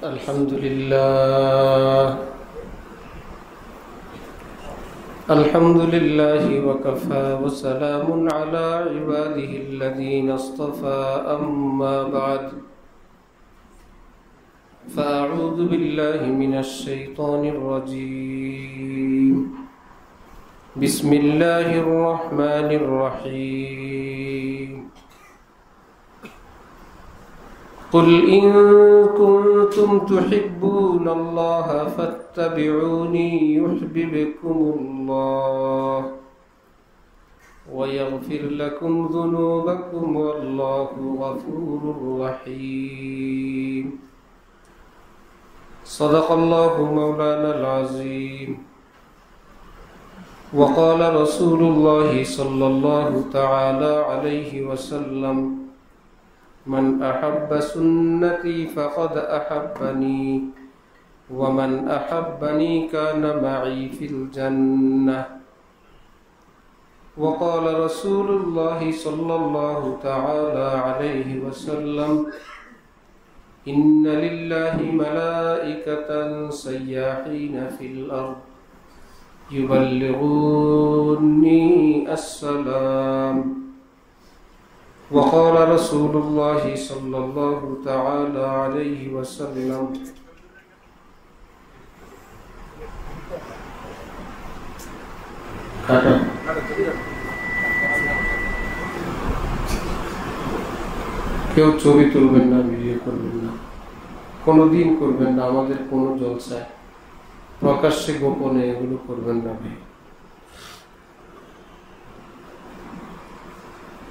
الحمد لله الحمد لله وكفى وسلام على عباده الذين اصطفى أما بعد فأعوذ بالله من الشيطان الرجيم بسم الله الرحمن الرحيم قل إن كنتم تحبون الله فاتبعوني يحببكم الله ويغفر لكم ذنوبكم والله غفور رحيم صدق الله مولانا العظيم وقال رسول الله صلى الله تعالى عليه وسلم من أحب سنتي فقد أحبني ومن أحبني كان معي في الجنة وقال رسول الله صلى الله تعالى عليه وسلم إن لله ملائكة سياحين في الأرض يبلغوني السلام وقال رسول الله صلى الله تعالى عليه وسلم কেউ ছবি তুলবেন না, ভিডিও করবেন না, কোনোদিন করবেন না। আমাদের কোনো জলসায় প্রকাশ্যে গোপনে এগুলো করবেন না।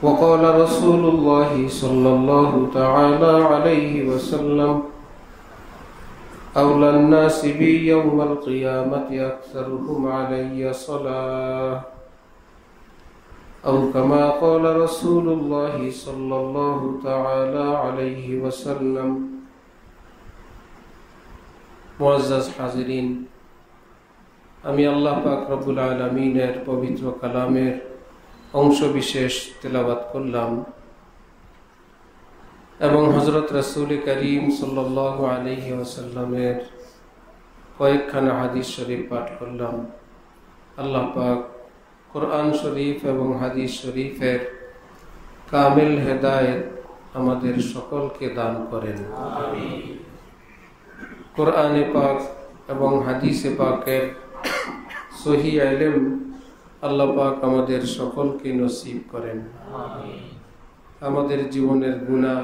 وقال رسول الله صلى الله تعالى عليه وسلم أولى الناس بي يوم القيامة أكثرهم علي صلاة أو كما قال رسول الله صلى الله تعالى عليه وسلم মুআজ্জাজ হাজিরিন, আমি আল্লাহ পাক রব্বুল আলামিনের পবিত্র কালামের অংশ বিশেষ তেলাওয়াত করলাম এবং হযরত রাসূল করিম সাল্লাল্লাহু আলাইহি ওয়াসাল্লামের কয়েকখানা হাদিস শরীফ পাঠ করলাম। আল্লাহ পাক কোরআন শরীফ এবং হাদিস শরীফের কামিল হেদায়েত আমাদের সকলকে দান করেন, আমিন। কোরআনে পাক এবং হাদিসে পাকের সহিহ ইলম আল্লাহ পাক আমাদের সকলকে নসিব করেন, আমিন। আমাদের জীবনের গুনাহ,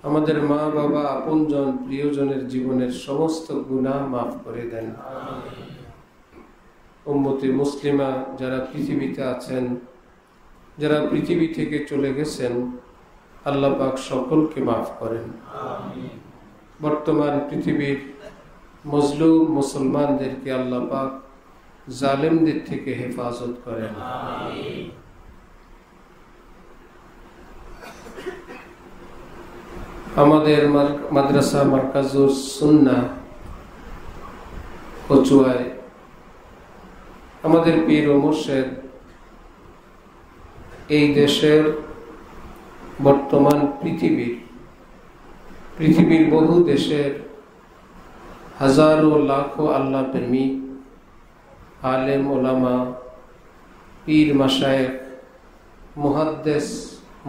আমাদের মা বাবা আপনজন প্রিয়জনের জীবনের সমস্ত গুনাহ মাফ করে দেন, আমিন। উম্মতে মুসলিমা যারা পৃথিবীতে আছেন, যারা পৃথিবী থেকে চলে গেছেন, আল্লাহ পাক সকলকে মাফ করেন, আমিন। বর্তমান পৃথিবীর মজলুম মুসলমানদেরকে আল্লাহ পাক জালেমদের থেকে হেফাজত করেন, আমিন। আমাদের মাদ্রাসা মারকাজুস সুন্নাহ কচুয়ায় আমাদের পীর ও মুর্শিদ এই দেশের বর্তমান পৃথিবীর বহু দেশের হাজারো লাখো আল্লাহ প্রেমিক আলেম ওলামা, পীর মাশায়েখ, মুহাদ্দিস,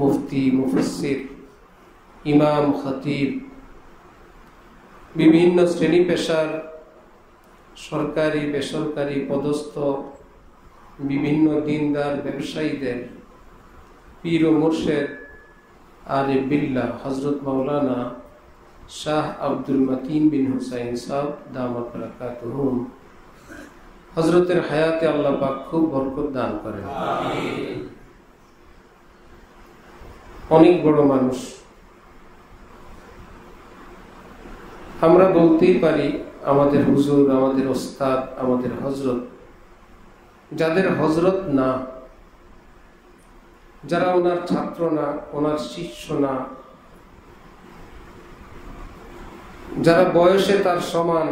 মুফতি, মুফাসসির, ইমাম, খতিব, বিভিন্ন শ্রেণী পেশার সরকারি বেসরকারি পদস্থ বিভিন্ন দিনদার ব্যবসায়ীদের পীর ও মুর্শিদ আরিফ বিল্লাহ হযরত মাওলানা শাহ আব্দুল মতিন বিন হুসাইন সাহেব দামাত বারাকাতুহুম হযরতের হায়াতে আল্লাহ পাক খুব বরকত দান করেন, আমিন। অনেক বড় মানুষ, আমরা বলতেই পারি আমাদের হুজুর, আমাদের ওস্তাদ, আমাদের হযরত। যাদের হযরত না, যারা ওনার ছাত্র না, ওনার শিষ্য না, যারা বয়সে তার সমান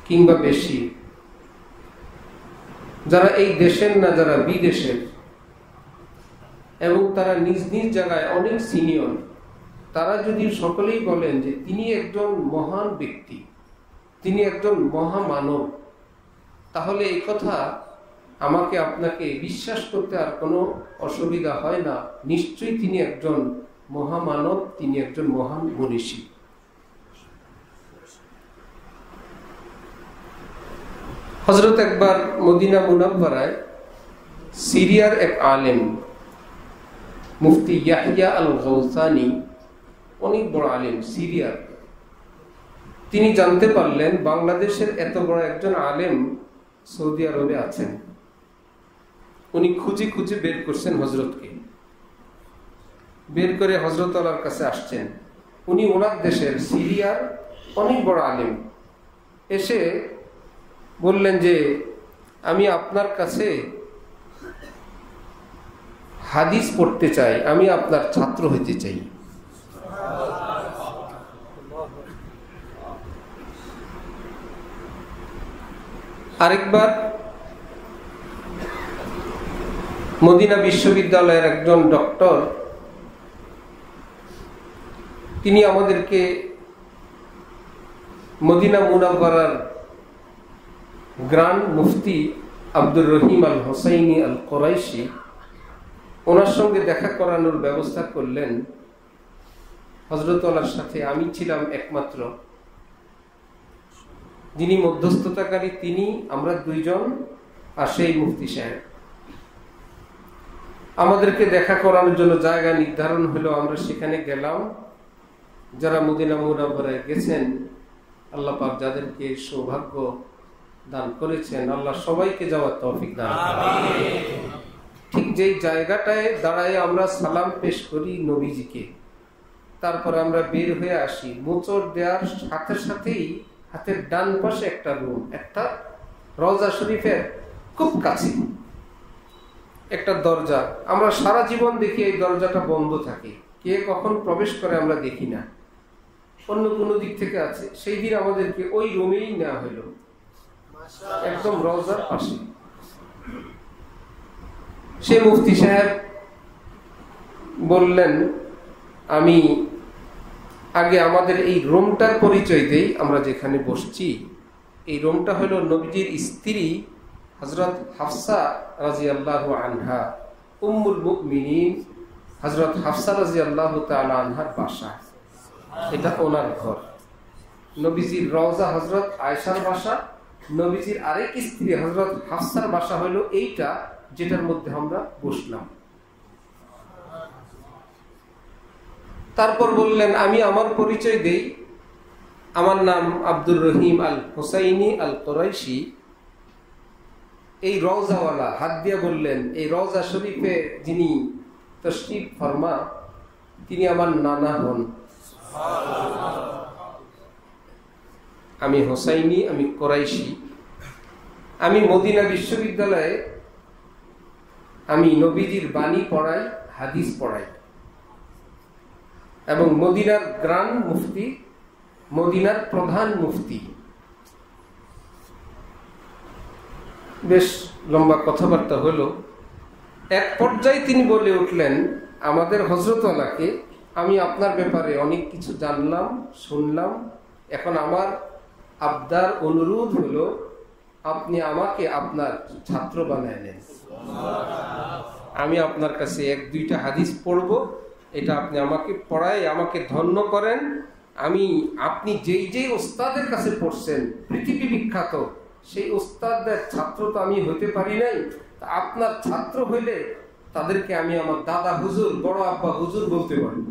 কিংবা বেশি, যারা এই দেশের না, যারা বিদেশের, এবং তারা নিজ নিজ জায়গায় অনেক সিনিয়র, তারা যদি সকলেই বলেন যে তিনি একজন মহান ব্যক্তি, তিনি একজন মহামানব, তাহলে এই কথা আমাকে আপনাকে বিশ্বাস করতে আর কোনো অসুবিধা হয় না। নিশ্চয়ই তিনি একজন মহামানব, তিনি একজন মহান মনীষী। হযরত একবার মদিনা মুনাওয়ারায় সিরিয়ার এক আলেম মুফতি ইয়াহইয়া আল গৌসানি, অনেক বড় আলেম সিরিয়ার, তিনি জানতে পারলেন বাংলাদেশের এত বড় একজন আলেম সৌদি আরবে আছেন। উনি খুঁজে খুঁজে বের করছেন হযরতকে, বের করে হযরত আল্লাহর কাছে আসছেন। উনি ওনার দেশের সিরিয়ার অনেক বড় আলেম। এসে বললেন যে আমি আপনার কাছে হাদিস পড়তে চাই, আমি আপনার ছাত্র হতে চাই। আরেকবার মদিনা বিশ্ববিদ্যালয়ের একজন ডক্টর, তিনি আমাদেরকে মদিনা মুনাওয়ারার গ্র্যান্ড মুফতি আব্দুর রহিম আল হোসাইনি আল কোরাইশি, ওনার সঙ্গে দেখা করানোর ব্যবস্থা করলেন। হযরত আল্লাহর সাথে আমি ছিলাম একমাত্র যিনি মধ্যস্থতাকারী, তিনি, আমরা দুইজন, আর সেই মুফতি সাহেব। আমাদেরকে দেখা করানোর জন্য জায়গা নির্ধারণ হলো, আমরা সেখানে গেলাম। যারা মদিনা মুনাওয়ারায় গেছেন, আল্লাহ পাক যাদেরকে সৌভাগ্য দান করেছেন, আল্লাহ সবাইকে যাওয়ার তৌফিক দান করেন। ঠিক যেই জায়গাটায় দাঁড়ায় আমরা সালাম পেশ করি নবীজিকে, তারপর আমরা বের হয়ে আসি, মোচড় দেওয়ার সাথে সাথেই হাতের ডান পাশে একটা রুম, একটা রওজা শরীফের খুব কাছে একটা দরজা। আমরা সারা জীবন দেখি এই দরজাটা বন্ধ থাকে, কে কখন প্রবেশ করে আমরা দেখি না, অন্য কোনো দিক থেকে আছে। সেই দিন আমাদেরকে ওই রুমেই নেওয়া হলো, একদম রওজার পাশে। সে মুফতি সাহেব বললেন, আমি আগে আমাদের এই রুমটার পরিচয় দেই, আমরা যেখানে বসছি। এই রুমটা হলো নবীজির স্ত্রী হযরত হাফসা রাদিয়াল্লাহু আনহা, উম্মুল মুমিনিন হযরত হাফসা রাদিয়াল্লাহু তাআলা আনহার বাসা। এটা ওনার ঘর। নবীজির রওজা হযরত আয়েশার বাসা, নবীজির আরেক স্ত্রী হযরত হাফসার বাসা হলো এইটা, যেটার মধ্যে আমরা বসলাম। তারপর বললেন, আমি আমার পরিচয় দেই, আমার নাম আব্দুর রহিম আল হোসাইনি আল কোরাইশি। এই রওজাওয়ালা হাত দিয়ে বললেন, এই রওজা শরীফে যিনি তশরিফ ফরমা, তিনি আমার নানা হন। আমি হোসাইনি, আমি কোরাইশি। আমি মদিনা বিশ্ববিদ্যালয়ে আমি নবীজির বাণী পড়াই, হাদিস পড়াই, এবং মদিনার গ্র্যান্ড মুফতি, মদিনার প্রধান মুফতি। বেশ লম্বা কথাবার্তা হলো। এক পর্যায়ে তিনি বলে উঠলেন, আমাদের হযরত আলাকে আমি আপনার ব্যাপারে অনেক কিছু জানলাম, শুনলাম। এখন আমার আবদার, অনুরোধ হলো, আপনি আমাকে আপনার ছাত্র বানায় নেন। আমি আপনার কাছে এক দুইটা হাদিস পড়ব, এটা আপনি আমাকে পড়ায়, আমাকে ধন্য করেন। আপনি যেই যেই ওস্তাদের কাছে পড়ছেন, পৃথিবী বিখ্যাত, সেই ওস্তাদের ছাত্র তো আমি হতে পারি নাই। আপনার ছাত্র হইলে তাদেরকে আমি আমার দাদা হুজুর, বড় আব্বা হুজুর বলতে পারি।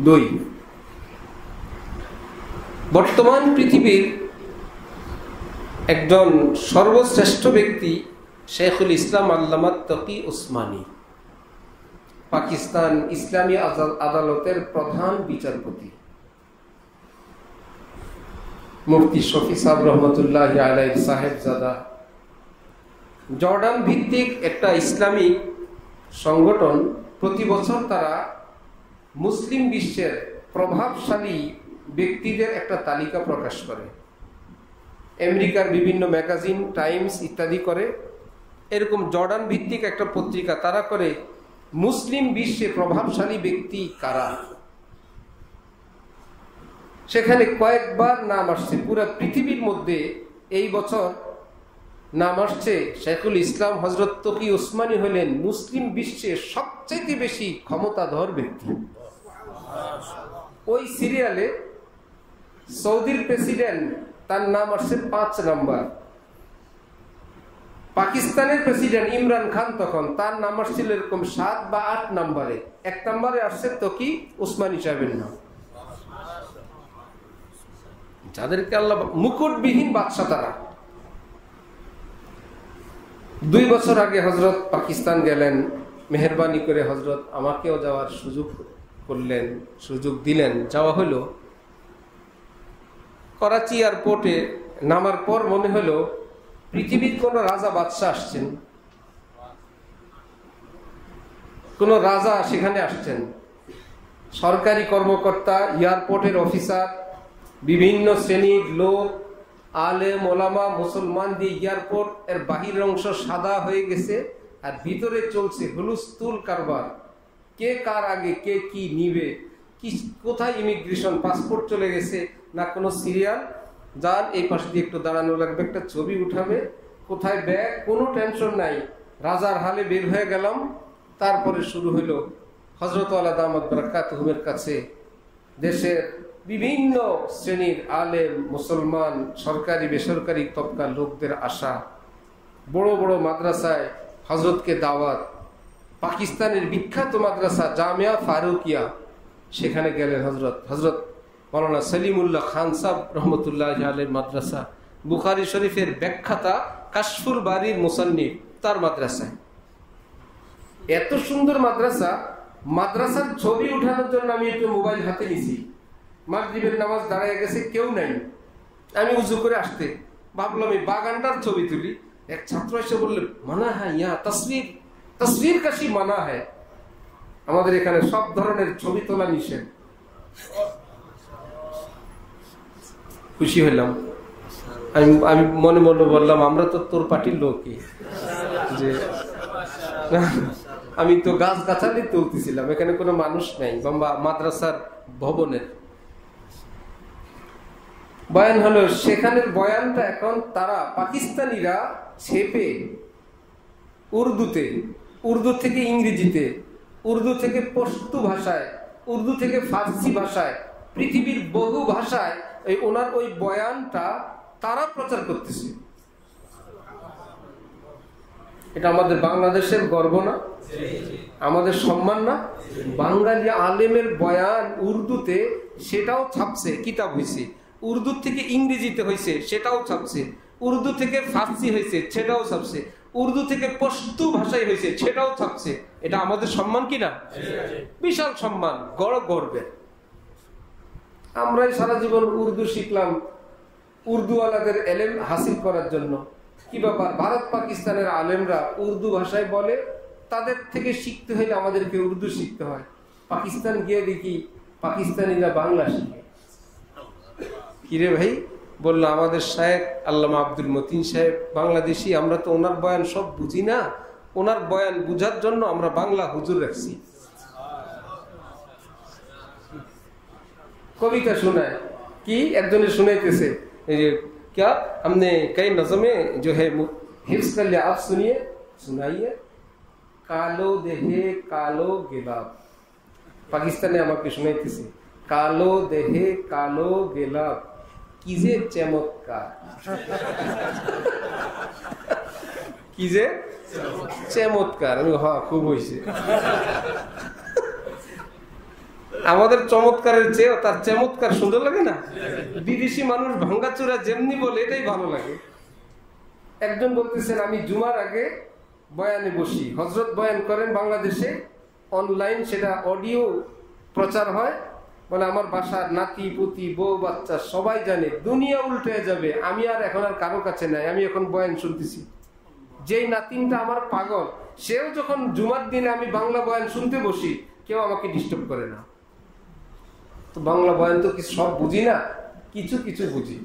দুই, বর্তমান পৃথিবীর একজন সর্বশ্রেষ্ঠ ব্যক্তি শেখুল ইসলাম আল্লামা তকি উসমানী, পাকিস্তান ইসলামী আদালতের প্রধান বিচারপতি, মুফতি শফি সাহেব রহমতুল্লাহ আলাইহি সাহেবজাদা। জর্ডান ভিত্তিক একটা ইসলামিক সংগঠন, প্রতি বছর তারা মুসলিম বিশ্বের প্রভাবশালী ব্যক্তিদের একটা তালিকা প্রকাশ করে। আমেরিকার বিভিন্ন ম্যাগাজিন, টাইমস ইত্যাদি করে। এরকম জর্ডান ভিত্তিক একটা পত্রিকা, তারা করে মুসলিম বিশ্বে প্রভাবশালী ব্যক্তি কারা। সেখানে কয়েকবার নাম আসছে, পুরো পৃথিবীর মধ্যে এই বছর নাম আসছে শেখুল ইসলাম হযরত তকি উসমানী হলেন মুসলিম বিশ্বে সবচেয়ে বেশি ক্ষমতাধর ব্যক্তি। ওই সিরিয়ালে সৌদির প্রেসিডেন্ট, তার নাম আসছে 5 নম্বর। পাকিস্তানের প্রেসিডেন্ট ইমরান খান, তখন তার নাম আসছিল এরকম 7 বা 8 নম্বরে। 1 নম্বরে আসছে তকি উসমানী সাহেবের নাম, যাদেরকে আল্লাহ মুকুটবিহীন বাদশা। তারা 2 বছর আগে হযরত পাকিস্তান গেলেন, মেহেরবানি করে হযরত আমাকেও যাওয়ার সুযোগ দিলেন। যাওয়া হলো। করাচি এয়ারপোর্টে নামার পর মনে হলো পৃথিবীর কোন রাজা বাদশাহ আসছেন, কোন রাজা সেখানে আসছেন। সরকারি কর্মকর্তা, এয়ারপোর্টের অফিসার, বিভিন্ন শ্রেণীর লোক, আলেম ওলামা, মুসলমান দিয়ে এয়ারপোর্ট এর বাহিরের অংশ সাদা হয়ে গেছে, আর ভিতরে চলছে হুলুস্থুল কারবার। কে কার আগে কে কি নিবে, কি কোথায় ইমিগ্রেশন, পাসপোর্ট চলে গেছে না কোনো সিরিয়াল, যান এই পাশে দিয়ে একটু দাঁড়ানো লাগবে, একটা ছবি উঠাবে, কোথায় ব্যাগ, কোনো টেনশন নাই। রাজার হালে বের হয়ে গেলাম। তারপরে শুরু হলো হযরত আলা দামাত বারাকাতুহুমের কাছে দেশের বিভিন্ন শ্রেণীর আলেম, মুসলমান, সরকারি বেসরকারি তবকার লোকদের আসা। বড় বড় মাদ্রাসায় হযরতকে দাওয়াত। পাকিস্তানের বিখ্যাত মাদ্রাসা জামিয়া ফারুকিয়া, সেখানে গেলেন হযরত মাওলানা সলিমুল্লাহ খান সাহেব রহমতুল্লাহ আলাইহির মাদ্রাসা। বুখারী শরীফের ব্যাখ্যাতা কাশফুল বারীর মুসান্নিফ, তার মাদ্রাসায়। এত সুন্দর মাদ্রাসা, মাদ্রাসার ছবি উঠানোর জন্য আমি একটু মোবাইল হাতে নিছি। মাগরিবের নামাজ দাঁড়ায় গেছে, কেউ নাই। আমি উজু করে আসতে ভাবলাম এই বাগানটার ছবি তুলি। এক ছাত্র এসে বললে, মানা হ্যাঁ ইয়া তসবির কাশি মানা হ্যাঁ। আমাদের এখানে সব ধরনের ছবি তোলা নিষেধ। খুশি হইলাম। আমি মনে মনে বললাম, আমরা তো তোর পার্টির লোকই, যে আমি তো গাছ গাছালি তুলতেছিলাম, এখানে কোনো মানুষ নাই। মাদ্রাসার ভবনের বয়ান হলো, সেখানের বয়ানটা এখন তারা পাকিস্তানিরা ছেপে উর্দুতে, উর্দু থেকে ইংরেজিতে, উর্দু থেকে পশতু ভাষায়, উর্দু থেকে ফার্সি ভাষায়, পৃথিবীর বহু ভাষায় ওনার ওই বয়ানটা তারা প্রচার করতেছে। এটা আমাদের বাংলাদেশের গর্ব না? আমাদের সম্মান না? বাঙালি আলেমের বয়ান উর্দুতে, সেটাও ছাপছে, কিতাব হয়েছে। উর্দু থেকে ইংরেজিতে হয়েছে, সেটাও ছাপছে। উর্দু থেকে ফার্সি হয়েছে, সেটাও ছাপছে। উর্দু থেকে পশতু ভাষায় হয়েছে, সেটাও ছাপছে। এটা আমাদের সম্মান কিনা? বিশাল সম্মান, গর্বের। আমরাই সারা জীবন উর্দু শিখলাম উর্দুওয়ালাদের এলেম হাসিল করার জন্য। কি ব্যাপার, ভারত পাকিস্তানের আলেমরা উর্দু ভাষায় বলে, তাদের থেকে শিখতে হলে আমাদেরকে উর্দু শিখতে হয়। পাকিস্তান গিয়ে দেখি পাকিস্তানিরা বাংলা শিখে। কিরে ভাই, বললো আমাদের শায়েখ আল্লামা আব্দুল মতিন সাহেব বাংলাদেশি, আমরা তো ওনার বয়ান সব বুঝি না, ওনার বয়ান বুঝার জন্য আমরা বাংলা হুজুর রাখছি। কবিতা শোনায়, কি একজনে শুনাইতেছে, क्या हमने कई नज़में जो है हिफ्ज़ कर लिया, आप सुनिए, सुनाइए। कालो देहे कालो गिलाब, पाकिस्ताने আমাকে শুনাইতেছে, কালো দেহে কালো গেলাপ, কি যে চমৎকার, কি যে চমৎকার। আমি হ্যাঁ খুব হয়েছে। আমাদের চমৎকারের চেয়ে তার চমৎকার সুন্দর লাগে না? বিদেশি মানুষ ভাঙ্গাচুরা যেমনি বলে, এটাই ভালো লাগে। একজন বলতেছেন, আমি জুমার আগে বয়ানে বসি, হযরত বয়ান করেন বাংলাদেশে, অনলাইন সেটা অডিও প্রচার হয়। বলে আমার বাসার নাতি পুতি বউ বাচ্চা সবাই জানে, দুনিয়া উল্টে যাবে, আমি আর এখন আর কারো কাছে নাই, আমি এখন বয়ান শুনতেছি। যেই নাতিনটা আমার পাগল, সেও যখন জুমার দিনে আমি বাংলা বয়ান শুনতে বসি, কেউ আমাকে ডিস্টার্ব করে না। তো বাংলা বয়ান তো কি সব বুঝি না, কিছু কিছু বুঝি।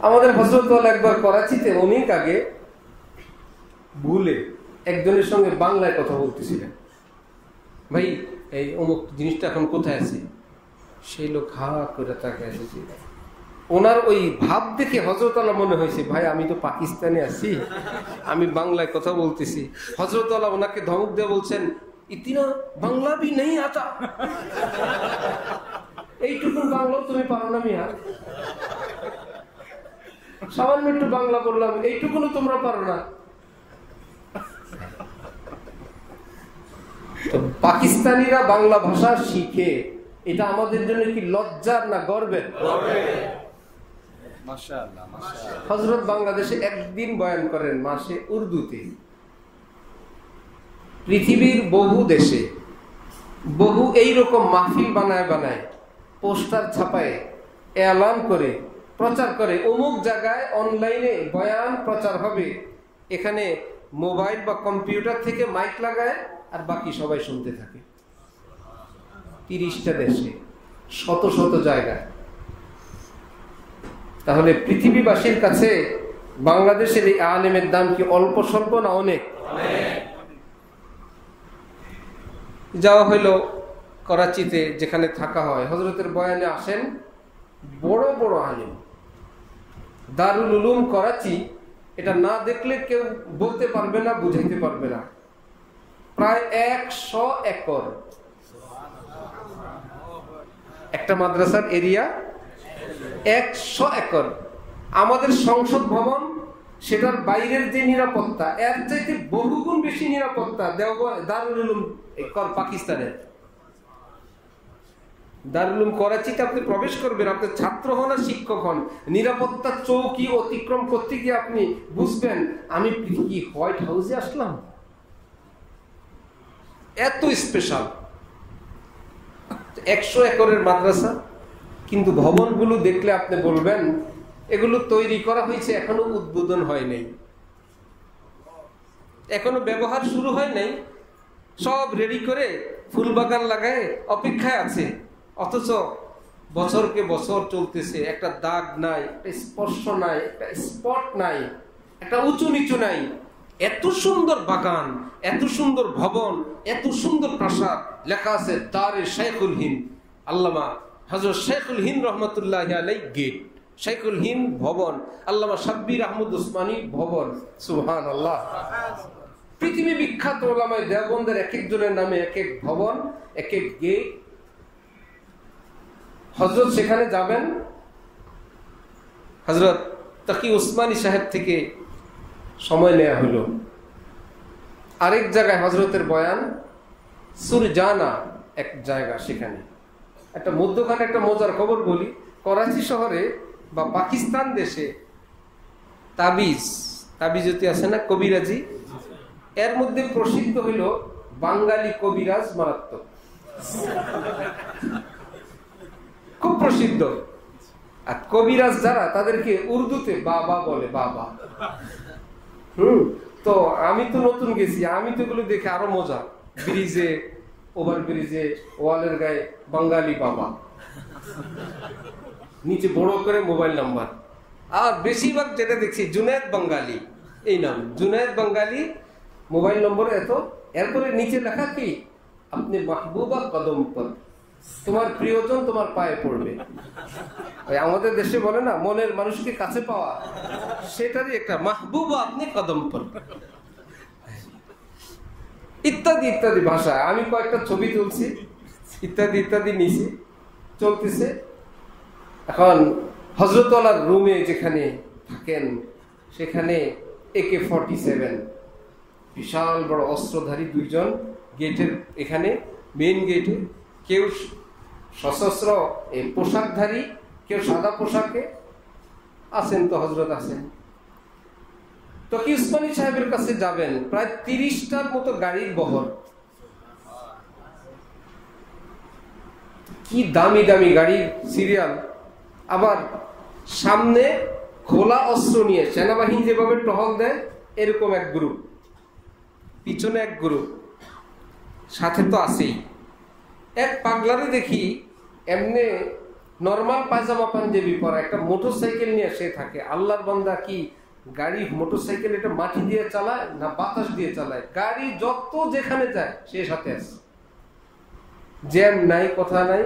আমাদের হযরত একবার করাচিতে অনেক আগে ভুলে একজনের সঙ্গে বাংলায় কথা বলতেছিলেন, ভাই এই অমুক জিনিসটা এখন কোথায় আছে? সেই লোক হা করে তাকায় আছে। ওনার ওই ভাব দেখে হযরত আল্লাহ মনে হয়েছে, ভাই আমি তো পাকিস্তানে আছি, আমি বাংলায় কথা বলতেছি। হযরত আল্লাহ ওনাকে ধমক দিয়ে বলছেন, ইতিনা বাংলা ভি নেই আতা, এইটুকু বাংলা তুমি পারো না মিয়া? সামান্য একটু বাংলা বললাম, এইটুকুনো তোমরা পারো না? তো পাকিস্তানিরা বাংলা ভাষা শিখে, এটা আমাদের জন্য কি লজ্জার না গর্বের? হযরত বাংলাদেশে একদিন বয়ান করেন মাসে উর্দুতে। পৃথিবীর বহু দেশে বহু এইরকম মাহফিল বানায় বানায় পোস্টার ছাপায় এলান করে প্রচার করে, অমুক জায়গায় অনলাইনে বয়ান প্রচার হবে, এখানে মোবাইল বা কম্পিউটার থেকে মাইক লাগায় আর বাকি সবাই শুনতে থাকে। 30টা দেশে, শত শত জায়গায়। তাহলে পৃথিবীবাসীর কাছে বাংলাদেশের এই আলেমের দাম কি অল্প স্বল্প না অনেক? যাওয়া হইল করাচিতে, যেখানে থাকা হয়। হযরতের বয়ানে আসেন বড় বড় আলেম। দারুল উলুম করাচি, এটা না দেখলে কেউ বলতে পারবে না, বুঝাইতে পারবে না। প্রায় 100 একর একটা মাদ্রাসার এরিয়া, 100 একর। আমাদের সংসদ ভবন, সেটার বাইরের যে নিরাপত্তা, এর চাইতে বহুগুণ বেশি নিরাপত্তা দারুল উলুম পাকিস্তানের। দারুল উলুম করাচিতে আপনি প্রবেশ করবেন, আপনি ছাত্র হন আর শিক্ষক হন, নিরাপত্তা চৌকি অতিক্রম করতে গিয়ে আপনি বুঝবেন আমি কি হোয়াইট হাউসে আসলাম। এত স্পেশাল। 100 একরের মাদ্রাসা, কিন্তু ভবনগুলো দেখলে আপনি বলবেন এগুলো তৈরি করা হয়েছে, এখনো উদ্বোধন হয় নাই, এখনো ব্যবহার শুরু হয় নাই, সব রেডি করে ফুল বাগান লাগায় অপেক্ষায় আছে। অথচ বছরকে বছর চলতেছে, একটা দাগ নাই, একটা স্পর্শ নাই, একটা স্পট নাই, একটা উঁচু নিচু নাই। এত সুন্দর বাগান, এত সুন্দর ভবন, এত সুন্দর প্রাসাদ, লেখা আছে দারে শেখুল হিন্দ, আল্লামা হযরত শেখুল হিন্দ রহমতুল্লাহি আলাইহি গেট, শেখুল হিন্দ ভবন, আল্লামা সাব্বির আহমদ উসমানী ভবন। সুবহানাল্লাহ। পৃথিবী বিখ্যাত ওলামায়ে দেওবন্দের এক একজনের নামে এক এক ভবন, এক এক গেট। হযরত সেখানে যাবেন, হযরত তাকি উসমানী সাহেব থেকে সময় নেওয়া হলো। আরেক জায়গায় হযরতের বয়ান, সুরজানা এক জায়গা, সেখানে একটা মধ্যখানে একটা মজার খবর বলি। করাচি শহরে বা পাকিস্তান দেশে তাবিজতি আছে না, কবিরাজি, এর মধ্যে প্রসিদ্ধ হইল বাঙালি কবিরাজ মারাত্মক, খুব প্রসিদ্ধ। আর কবিরাজ যারা, তাদেরকে উর্দুতে বাবা বলে, বাবা। তো আমি তো নতুন গেছি, আমি তো এগুলো দেখে আরো মজা। ব্রিজে, ওভার ব্রিজে, ওয়ালের গায়ে বাঙালি বাবা, নিচে বড় করে মোবাইল নাম্বার। আর বেশিরভাগ যেটা দেখছি জুনায়েদ বাঙালি, এই নাম জুনায়েদ বাঙালি, মোবাইল নম্বর এত। এরপরে নিচে লেখা কি, আপনি মাহবুবা কদম পর, তোমার প্রিয়জন তোমার পায়ে পড়বে। আমাদের দেশে বলে না, মনের মানুষকে কাছে পাওয়া, সেটারই একটা মাহবুবা আপনি কদম পর, ইত্যাদি ইত্যাদি ভাষা। আমি কয়েকটা ছবি তুলছি, ইত্যাদি ইত্যাদি নিছি, চলতেছে। এখন হযরত আল্লাহর রুমে যেখানে থাকেন, সেখানে AK-47 বিশাল বড় অস্ত্রধারী দুইজন গেটের এখানে, মেইন গেটে, কেউ সশস্ত্র পোশাকধারী, কেউ সাদা পোশাকে আছেন। তো হযরত আছেন। তো কি উসমানী সাহেবের কাছে যাবেন, প্রায় 30টার মতো গাড়ির বহর, কি দামি দামি গাড়ির সিরিয়াল। আবার সামনে খোলা অস্ত্র নিয়ে সেনাবাহিনী যেভাবে টহল দেয়, এরকম এক গ্রুপ, পিছনে এক গ্রুপ, সাথে তো আছেই। এক পাগলারে দেখি এমনি নরমাল পায়জামা পাঞ্জাবি পরা, একটা মোটরসাইকেল নিয়ে সে থাকে। আল্লাহর বান্দা কি গাড়ি মোটরসাইকেল এটা মাটি দিয়ে চালায় না বাতাস দিয়ে চালায়? গাড়ি যত যেখানে যায় সে সাথে আছে, জ্যাম নাই, কথা নাই।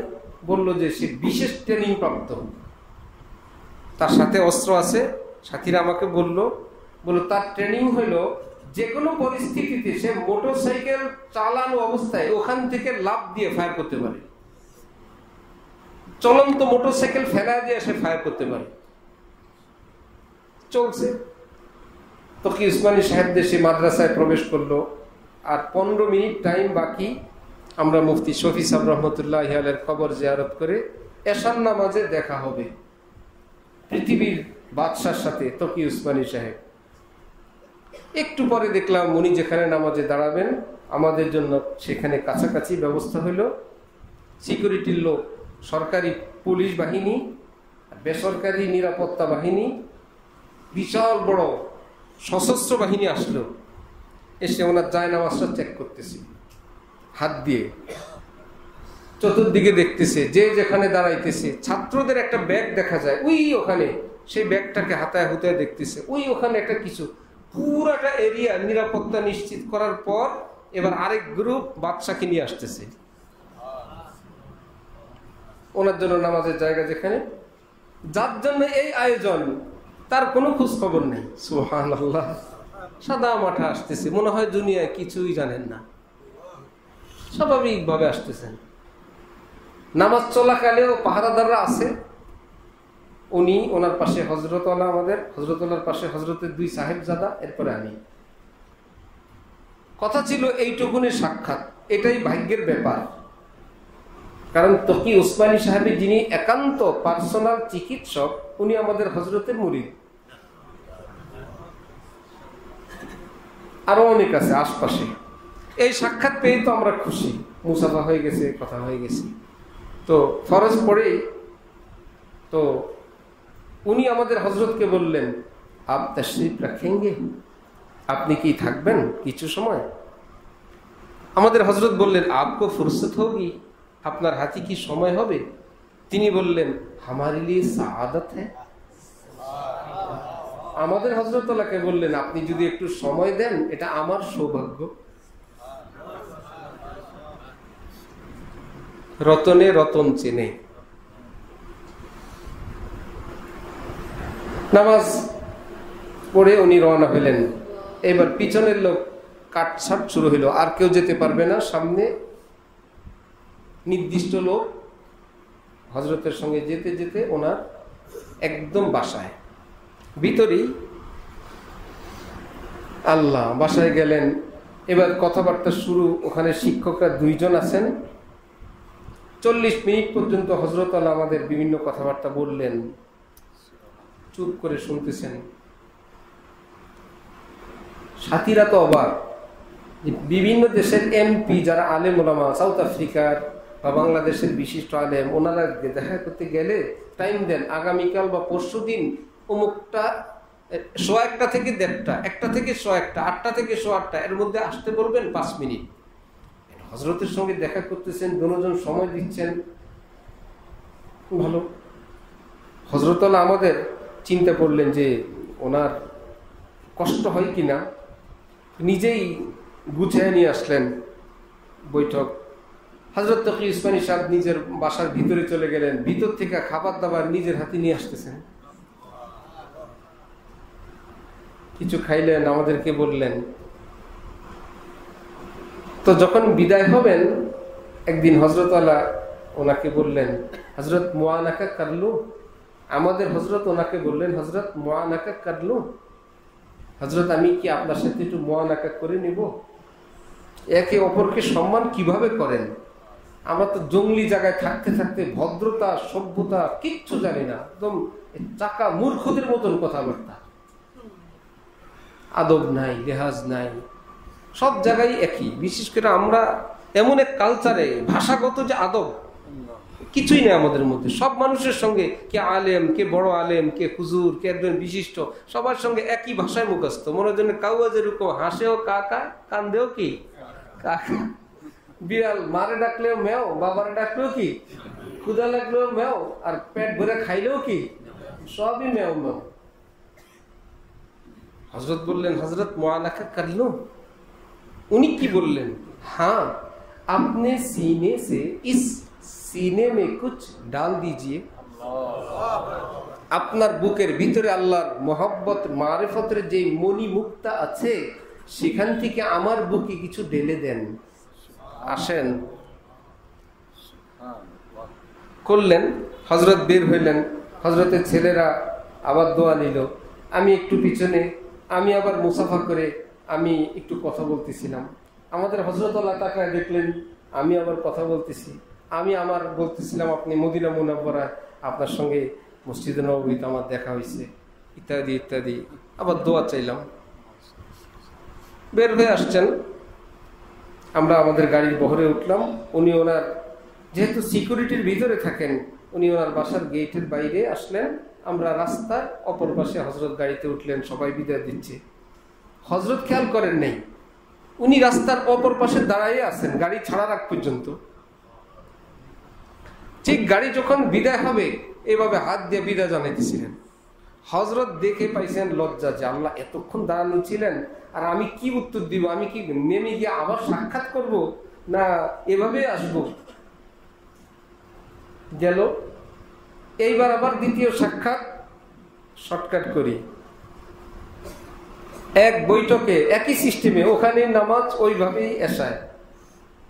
বললো যে সে বিশেষ ট্রেনিং প্রাপ্ত, তার সাথে অস্ত্র আছে। সাথীরা আমাকে বললো তার ট্রেনিং হলো যে কোনো পরিস্থিতিতে সে মোটরসাইকেল চালানো অবস্থায় ওখান থেকে লাফ দিয়ে ফায়ার করতে পারে, চলন্ত মোটরসাইকেল ফেলা দিয়ে সে ফায়ার করতে পারে। চলছে। তকি উসমানী সাহেব দেশে মাদ্রাসায় প্রবেশ করলো, আর 15 মিনিট টাইম বাকি। আমরা মুফতি শফি সাহেব রহমতুল্লাহ আলাইহির কবর জিয়ারত করে এশার নামাজে দেখা হবে পৃথিবীর বাদশার সাথে তকি উসমানী সাহেব। একটু পরে দেখলাম উনি যেখানে নামাজে দাঁড়াবেন আমাদের জন্য সেখানে কাছাকাছি ব্যবস্থা হইল। সিকিউরিটির লোক, সরকারি পুলিশ বাহিনী, বেসরকারি নিরাপত্তা বাহিনী, বিশাল বড় সশস্ত্র বাহিনী আসলো। এসে ওনার জায়নামাজটা চেক করতেছে হাত দিয়ে, চতুর্দিকে দেখতেছে, যে যেখানে দাঁড়াইতেছে। ছাত্রদের একটা ব্যাগ দেখা যায় ওই ওখানে, সেই ব্যাগটাকে হাতায় হুতায় দেখতেছে। ওই ওখানে একটা কিছু, পুরাটা এরিয়া নিরাপত্তা নিশ্চিত করার পর এবার আরেক গ্রুপ বাদশাকে নিয়ে আসতেছে ওনার জন্য নামাজের জায়গা যেখানে। যার জন্য এই আয়োজন তার কোনো খোঁজ খবর নেই। সুবহানাল্লাহ, সাদা মাঠা আসতেছে, মনে হয় দুনিয়ায় কিছুই জানেন না, স্বাভাবিকভাবে আসতেছেন। নামাজ চলাকালেও পাহারাদাররা আছে। উনি, ওনার পাশে হজরতওয়ালা, আমাদের হজরতওয়ালার পাশে হজরতের 2 সাহেবজাদা, এরপরে আমি। কথা ছিল এইটুকুনের সাক্ষাৎ, এটাই ভাগ্যের ব্যাপার। কারণ তকি উসমানী সাহেবের যিনি একান্ত পার্সোনাল চিকিৎসক, উনি আমাদের হজরতের মুরিদ। আরো অনেক আছে আশপাশে। এই সাক্ষাৎ পেয়ে তো আমরা খুশি, মুসাফা হয়ে গেছে, কথা হয়ে গেছে। তো ফরজ পড়ে তো উনি আমাদের হজরতকে বললেন, আপ তশরিফ রাখেঙ্গে, আপনি কি থাকবেন কিছু সময়? আমাদের হজরত বললেন, আপকো ফুরসত হোগি, আপনার হাতে কি সময় হবে? তিনি বললেন, হামারে লিয়ে সাআদত হ্যায়। আমাদের হযরতুল্লাহকে বললেন, আপনি যদি একটু সময় দেন এটা আমার সৌভাগ্য। রতনে রতন চেনে। নামাজ পড়ে উনি রওনা হলেন। এবার পিছনের লোক কাটছাট শুরু হলো, আর কেউ যেতে পারবে না সামনে। নির্দিষ্ট লোক হযরতের সঙ্গে যেতে যেতে ওনার একদম বাসায় ভিতরেই। আল্লাহ, বাসায় গেলেন। এবার কথাবার্তা শুরু। ওখানে শিক্ষকরা 2 জন আছেন। 40 মিনিট পর্যন্ত হযরত আল্লাহ আমাদের বিভিন্ন কথাবার্তা বললেন, চুপ করে শুনতেছেন। সাথীরা তো অবাক, বিভিন্ন দেশের এমপি যারা আলেম ওলামা, সাউথ আফ্রিকার বা বাংলাদেশের বিশিষ্ট আলেম, ওনারা দেখা করতে গেলে টাইম দেন, আগামীকাল বা পরশু দিন অমুকটা 1:01 থেকে 1:30, 1টা থেকে 1:01, 8টা থেকে 8:15, এর মধ্যে আসতে বলবেন 5 মিনিট। হযরতের সঙ্গে দেখা করতেছেন, দুজন সময় দিচ্ছেন, ভালো। হযরত আল্লাহ আমাদের চিন্তা করলেন যে ওনার কষ্ট হয় কিনা, নিজেই গুছিয়ে নিয়ে আসলেন বৈঠক। হযরত তকি উসমানী সাহেব নিজের বাসার ভিতরে চলে গেলেন, ভিতর থেকে খাবার দাবার নিজের হাতে নিয়ে আসতেছেন। কিছু খাইলেন, আমাদেরকে বললেন। তো যখন বিদায় হবেন, একদিন হযরত আল্লাহ ওনাকে বললেন, হযরত মুআনাকা করলু। আমাদের হযরত ওনাকে বললেন, হযরত মুআনাকা করলু, হযরত আমি কি আপনার সাথে একটু মুআনাকা করে নিব? একে অপরকে সম্মান কিভাবে করেন? আমরা তো জঙ্গলি জায়গায় থাকতে থাকতে ভদ্রতা সভ্যতা কিচ্ছু জানি না, একদম চাকা মূর্খদের মতন কথাবার্তা, আদব নাই, লেহাজ নাই, সব জায়গায় একই। বিশেষ করে আমরা এমন এক কালচারে ভাষাগত যে আদব কিছুই নেই আমাদের মধ্যে। সব মানুষের সঙ্গে, কে আলেম, কে বড় আলেম, কে হুজুর, কে একজন বিশিষ্ট, সবার সঙ্গে একই ভাষায় মুখস্থ। মনে জন্য কাউয়া যেরকম হাসেও কাকা, কান্দেও কি কাকা, বিড়াল মারে ডাকলেও মেও, বাবারে ডাকলেও কি, ক্ষুধা লাগলেও মেও, আর পেট ভরে খাইলেও কি সবই মেও মেও। হযরত বললেন, হযরত মুআলাকা করলো। উনি কি বললেন? हाँ, अपने सीने से इस सीने में कुछ डाल दीजिए। আপনার বুকের ভিতরে আল্লাহর মহব্বত মারিফতের যে মনি মুক্তা আছে, সেখান থেকে আমার বুকে কিছু ঢেলে দেন। আসেন। করলেন। হযরত বের হইলেন। হযরতের ছেলেরা আবার দোয়া নিল। আমি একটু পিছনে, আমি আবার মুসাফা করে আমি একটু কথা বলতেছিলাম। আমাদের হযরত আল্লাহ তাকায় দেখলেন আমি আবার কথা বলতেছি। আমি আমার বলতেছিলাম, আপনি মদিনা মুনাওয়ারা, আপনার সঙ্গে মসজিদে নববীতে আমার দেখা হয়েছে, ইত্যাদি ইত্যাদি। আবার দোয়া চাইলাম। বের হয়ে আসছেন। আমরা আমাদের গাড়ির বহরে উঠলাম। উনি ওনার, যেহেতু সিকিউরিটির ভিতরে থাকেন, উনি ওনার বাসার গেটের বাইরে আসলেন। আমরা রাস্তার অপর পাশে হযরত গাড়িতে উঠলেন, সবাই বিদায় দিচ্ছে। হযরত খেয়াল করেন নাই, উনি রাস্তার অপর পাশে দাঁড়াইয়ে আছেন গাড়ি ছাড়ার আগ পর্যন্ত। ঠিক গাড়ি যখন বিদায় হবে, এভাবে হাত দিয়ে বিদায় জানাইতেছিলেন। হযরত দেখে পাইছেন লজ্জা, যে আল্লাহ এতক্ষণ দাঁড়ানো ছিলেন, আর আমি কি উত্তর দিব? আমি কি নেমে গিয়ে আবার সাক্ষাৎ করব, না এভাবে আসব? গেল। এইবার আবার দ্বিতীয় সাক্ষাৎ শর্টকাট করি। এক বৈঠকে একই সিস্টেমে, ওখানে নামাজ, ওইভাবেই এশায়।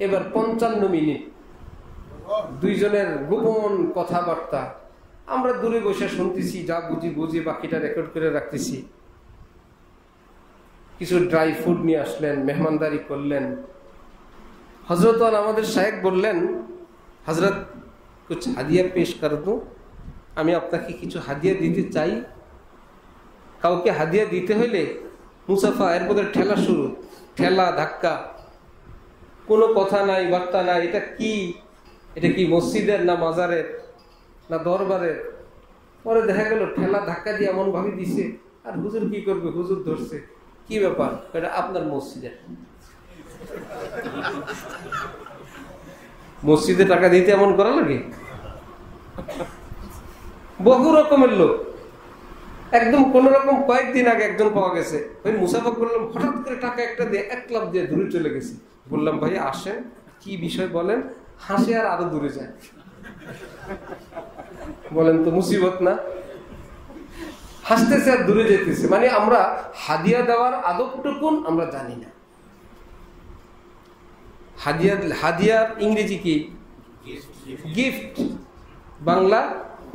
এবার 55 মিনিট দুইজনের গোপন কথাবার্তা। আমরা দূরে বসে শুনতেছি, যা বুঝি বাকিটা রেকর্ড করে রাখতেছি। কিছু ড্রাই ফুড নিয়ে আসলেন, মেহমানদারি করলেন। হযরত আমাদের শায়েখ বললেন, হযরত কুছ হাদিয়া পেশ কর দো, আমি আপনাকে কিছু হাদিয়া দিতে চাই। কাউকে হাদিয়া দিতে হইলে মুসাফা, এরপরে ঠেলা শুরু, ঠেলা ধাক্কা, কোনো কথা নাই, বার্তা নাই। এটা কি মসজিদের, না মাজারের, না দরবারের? পরে দেখা গেল ঠেলা ধাক্কা দিয়ে এমন ভাবে দিছে, আর হুজুর কি করবে? হুজুর ধরছে। কি ব্যাপার? এটা আপনার মসজিদের। মসজিদে টাকা দিতে এমন করা লাগে? বহু রকমের লোক। একদম কোন রকম কয়েকদিন আগে একজন পাওয়া গেছে, ওই মুসাফা করলাম, হঠাৎ করে টাকা একটা দিয়ে এক লাফ দিয়ে দূরে চলে গেছে। বললাম, ভাই আসেন, কি বিষয় বলেন। হাসে আর আরো দূরে যায়। বলেন তো মুসিবত না? হাসতেছে আর দূরে যেতেছে। মানে আমরা হাদিয়া দেওয়ার আদবটুকুন আমরা জানি না। হাদিয়ার ইংরেজি কি? গিফট। বাংলা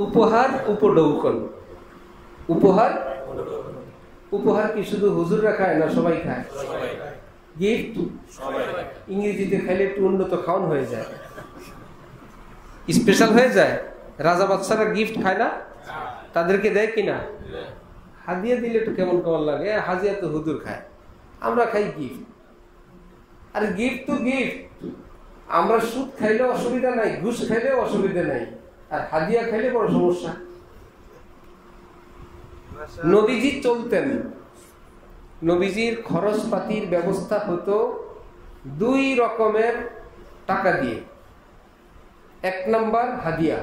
উপহার, উপঢৌকন। উপহার, উপহার কি শুধু হুজুররা খায়, না সবাই খায়? গিফট ইংরেজিতে খাইলে একটু উন্নত খাওয়ান হয়ে যায়, স্পেশাল হয়ে যায়। রাজা বাদশারা গিফট খায় না? তাদেরকে দেয় কিনা? হাদিয়া দিলে একটু কেমন কেমন লাগে। হাদিয়া তো হুজুর খায়, আমরা খাই গিফট। আর গিফট তো গিফট। আমরা সুদ খাইলেও অসুবিধা নাই, ঘুষ খাইলেও অসুবিধা নাই, আর হাদিয়া খাইলে বড় সমস্যা। নবীজি চলতেন, নবীজির খরচপাতির ব্যবস্থা হতো 2 রকমের টাকা দিয়ে। 1 নাম্বার হাদিয়া।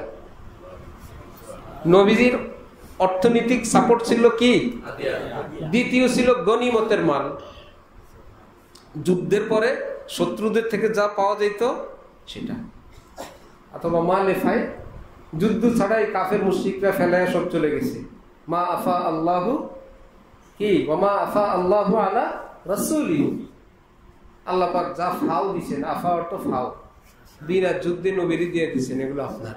নবীজির অর্থনৈতিক সাপোর্ট ছিল কি? দ্বিতীয় ছিল গনিমতের মাল। যুদ্ধের পরে শত্রুদের থেকে যা পাওয়া যেত সেটা, অথবা মালেফায়, যুদ্ধ ছাড়াই কাফের মুশরিকরা ফেলায় সব চলে গেছে। মা আফা আল্লাহু কি, ওমা আফা আল্লাহু আলা রাসূলিহি, আল্লাহ পাক যা ফাও দিয়েছেন, আফা অর্থ ফাও, বিনা যুদ্ধে নবীরে দিয়ে দিয়েছেন, এগুলো আপনার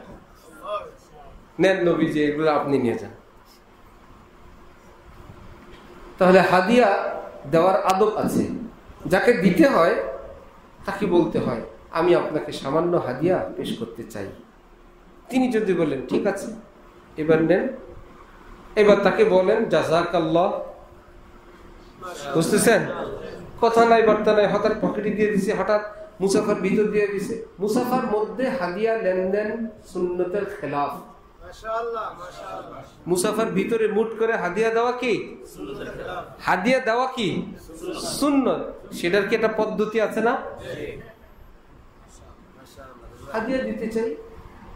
নেন নবীজি, এগুলো আপনি নিয়ে যান। তাহলে হাদিয়া দেওয়ার আদব আছে। যাকে দিতে হয় তাকে বলতে হয়, আমি আপনাকে সামান্য হাদিয়া পেশ করতে চাই। তিনি যদি বলেন ঠিক আছে, এবার নেন, এবার তাকে বলেন জাযাকাল্লাহ। বুঝতেছেন? কথা নাই, বার্তা নাই, হঠাৎ পকেটে দিয়ে দিছে, হঠাৎ মুসাফার ভিতর দিয়ে দিছে। মুসাফার মধ্যে হাদিয়া লেনদেন সুন্নতের খেলাফ। মুসাফার ভিতরে মুট করে হাদিয়া দেওয়া কি? হাদিয়া দেওয়া কি সুন্নত। সেটার কি একটা পদ্ধতি আছে না? হাদিয়া দিতে চাই।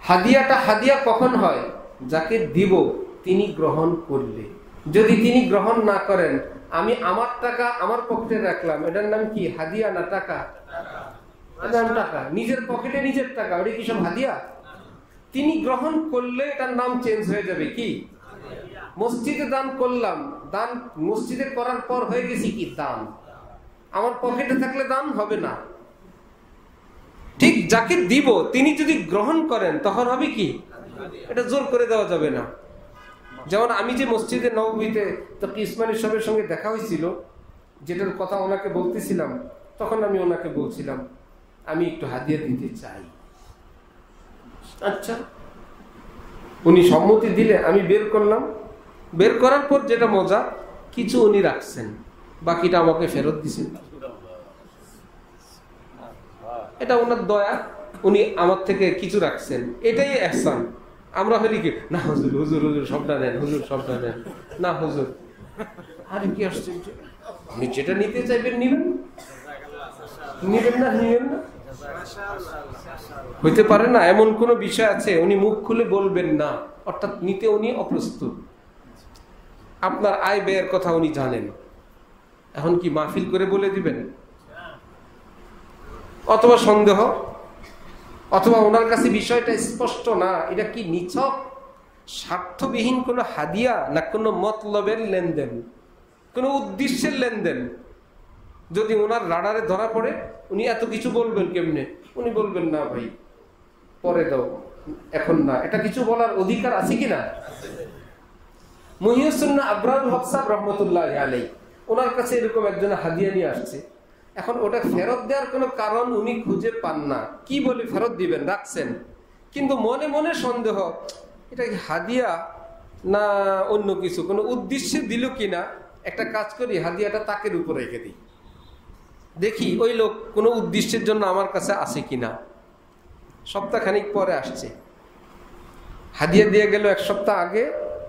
হাদিয়াটা হাদিয়া কখন হয়? যাকে দিব তিনি গ্রহণ করলে। যদি তিনি গ্রহণ না করেন, আমি আমার টাকা আমার পকেটে রাখলাম, এটার নাম কি? হাদিয়া না টাকা? এটার নাম টাকা। নিজের পকেটে নিজের টাকা, ওটা কি সব হাদিয়া? তিনি গ্রহণ করলে এটার নাম চেঞ্জ হয়ে যাবে কি? মসজিদে দান করলাম, দান মসজিদে করার পর হয়ে গেছি কি? দান। আমার পকেটে থাকলে দান হবে না। ঠিক যাকে দিব তিনি যদি গ্রহণ করেন তখন হবে কি? এটা জোর করে দেওয়া যাবে না। যেমন আমি যে মসজিদে নববীতে তকি ইসমাইল সাহেবের সঙ্গে দেখা হয়েছিল, যেটার কথা ওনাকে বলতেছিলাম, তখন আমি ওনাকে বলছিলাম আমি একটু হাদিয়া দিতে চাই। আচ্ছা, উনি সম্মতি দিলে আমি বের করলাম। বের করার পর যেটা মজা, কিছু উনি রাখছেন, বাকিটা আমাকে ফেরত দিছেন। এটা ওনার দয়া, উনি আমার থেকে কিছু রাখছেন, এটাই ইহসান। আমরা হলি কি না হুজুর হুজুর হুজুর সবটা নেন, হুজুর সবটা নেন, না হুজুর। আরে কি আশ্চর্য, আপনি যেটা নিতে চাইবেন নিবেন, নিবেন না নিবেন না, হইতে পারে না। এমন কোন বিষয় আছে উনি মুখ খুলে বলবেন না, অর্থাৎ নিতে উনি অপ্রস্তুত। আপনার আয় ব্যয়ের কথা উনি জানেন, এখন কি মাহফিল করে বলে দিবেন? অথবা সন্দেহ, অথবা ওনার কাছে বিষয়টা স্পষ্ট না, এটা কি নিছক স্বার্থবিহীন কোনো হাদিয়া না কোনো মতলবের লেনদেন, কোনো উদ্দেশ্যের লেনদেন। যদি ওনার রাডারে ধরা পড়ে, উনি এত কিছু বলবেন কেমনে? উনি বলবেন না ভাই পরে দাও, এখন না। এটা কিছু বলার অধিকার আছে কিনা? মুহিউসুন্নাহ আবরারুল হক সাহেব রহমতুল্লাহি আলাইহি, ওনার কাছে এরকম একজন হাদিয়া নিয়ে আসছে। এখন ওটা ফেরত দেওয়ার কোনো কারণ উনি খুঁজে পান না, কি বলে ফেরত দিবেন, রাখছেন। কিন্তু মনে মনে সন্দেহ, এটা কি হাদিয়া না অন্য কিছু, কোনো উদ্দেশ্যে দিল কিনা। একটা কাজ করি, হাদিয়াটা তাকের উপর রেখে দিই, দেখি ওই লোক কোনো উদ্দেশ্যের জন্য আমার কাছে আসে কিনা। সপ্তাহখানিক পরে আসছে, হাদিয়া দিয়ে গেল এক সপ্তাহ আগে।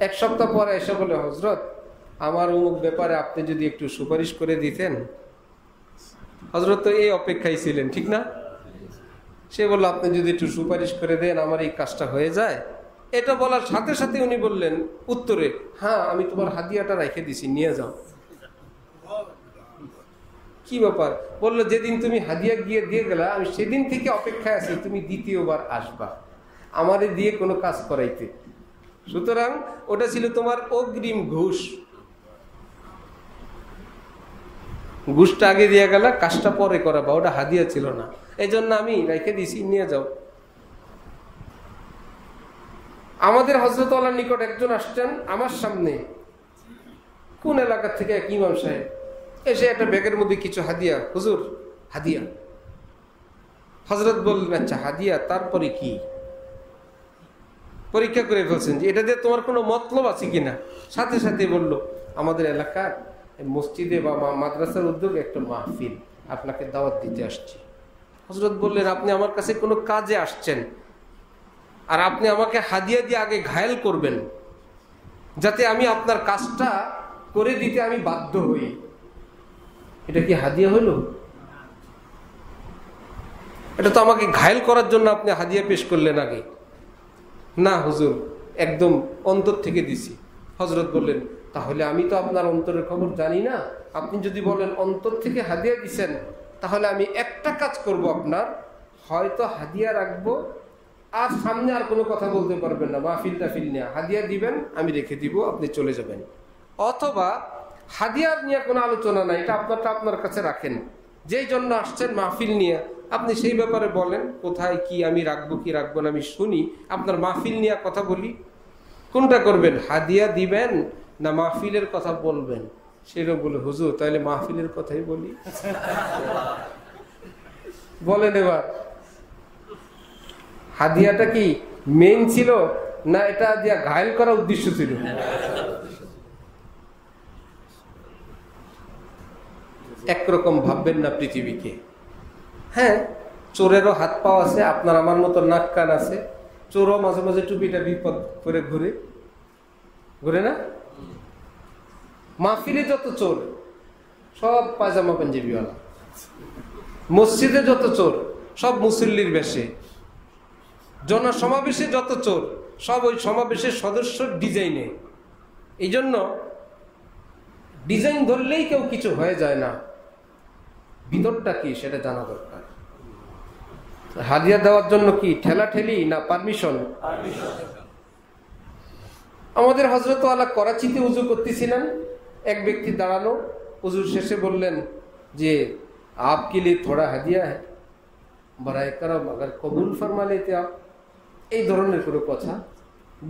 এক সপ্তাহ পরে এসে বলে, হজরত আমার অমুক ব্যাপারে আপনি যদি একটু সুপারিশ করে দিতেন। হজরত তো এই অপেক্ষায় ছিলেন, ঠিক না? সে বলল আপনি যদি একটু সুপারিশ করে দেন আমার এই কাজটা হয়ে যায়। এটা বলার সাথে সাথে উনি বললেন উত্তরে, হ্যাঁ আমি তোমার হাদিয়াটা রেখে দিছি, নিয়ে যাও। কি ব্যাপার? বললো যেদিন তুমি হাদিয়া গিয়ে দিয়ে গেলা, আমি সেদিন থেকে অপেক্ষায় আছি তুমি দ্বিতীয়বার আসবা আমারে দিয়ে কোনো কাজ করাইতে। সুতরাং ওটা ছিল তোমার অগ্রিম ঘুষ। ঘুষটা আগে দিয়ে গেল, কাজটা পরে করাবা, ওটা হাদিয়া ছিল না, এই জন্য আমি রেখে দিছি, নিয়ে যাও। আমাদের হযরত আল্লাহর নিকট একজন আসছেন আমার সামনে, কোন এলাকা থেকে এক ইমাম সাহেব এসে একটা ব্যাগের মধ্যে কিছু হাদিয়া, হুজুর হাদিয়া। হযরত বললেন আচ্ছা হাদিয়া, তারপরে কি? পরীক্ষা করে ফেলছেন যে এটা দিয়ে তোমার কোনো মতলব আছে কিনা। সাথে সাথে বলল আমাদের এলাকার মসজিদে বা মাদ্রাসার উদ্যোগে একটা মাহফিল, আপনাকে দাওয়াত দিতে আসছি। হযরত বললেন আপনি আমার কাছে কোনো কাজে আসছেন, আর আপনি আমাকে হাদিয়া দিয়ে আগে ঘায়েল করবেন, যাতে আমি আপনার কাজটা করে দিতে আমি বাধ্য হই। এটা কি হাদিয়া হলো? এটা তো আমাকে ঘায়েল করার জন্য আপনি হাদিয়া পেশ করলেন আগে। না হুজুর, একদম অন্তর থেকে দিছি। হযরত বললেন তাহলে আমি তো আপনার অন্তরের খবর জানি না। আপনি যদি বলেন অন্তর থেকে হাদিয়া দিছেন, তাহলে আমি একটা কাজ করব, আপনার হয়তো হাদিয়া রাখবো আর সামনে আর কোনো কথা বলতে পারবেন না, মাহফিল টাফিল নিয়ে হাদিয়া দিবেন, আমি রেখে দিব, আপনি চলে যাবেন। অথবা হাদিয়া নিয়ে কোনো আলোচনা নাই, এটা আপনারটা আপনার কাছে রাখেন, যেই জন্য আসছেন মাহফিল নিয়ে আপনি সেই ব্যাপারে বলেন, কোথায় কি আমি রাখবো কি রাখবো না আমি শুনি, আপনার মাহফিল নিয়ে কথা বলি। কোনটা করবেন, হাদিয়া দিবেন না মাহফিলের কথা বলবেন? সেরকম বলে হুজুর তাহলে মাহফিলের কথাই বলি। বলেন এবার হাদিয়াটা কি মেইন ছিল না এটা দিয়া ঘায়েল করার উদ্দেশ্য ছিল? একরকম ভাববেন না পৃথিবীকে। হ্যাঁ, চোরেরও হাত পা আছে, আপনার আমার মতো নাক কান আছে, চোরও মাঝে মাঝে টুপিটা বিপদ করে ঘুরে ঘুরে না। মাহফিলে যত চোর সব পায়জামা পাঞ্জাবিওয়ালা, মসজিদে যত চোর সব মুসল্লির বেশে, জনসমাবেশে যত চোর সব ওই সমাবেশের সদস্যর ডিজাইনে। এই জন্য ডিজাইন ধরলেই কেউ কিছু হয়ে যায় না, ভিতরটা কি সেটা জানা দরকার। হাদিয়া দেওয়ার জন্য কি ঠেলাঠেলি না পারমিশন? আমাদের হযরত আলা করাচিতে উযু করতেছিলেন, এক ব্যক্তি দাঁড়ানো, উযুর শেষে বললেন যে आपके लिए थोड़ा हदिया है, बराए करम अगर कबूल फरमा लेते आप, এই ধরনের কোনো কথা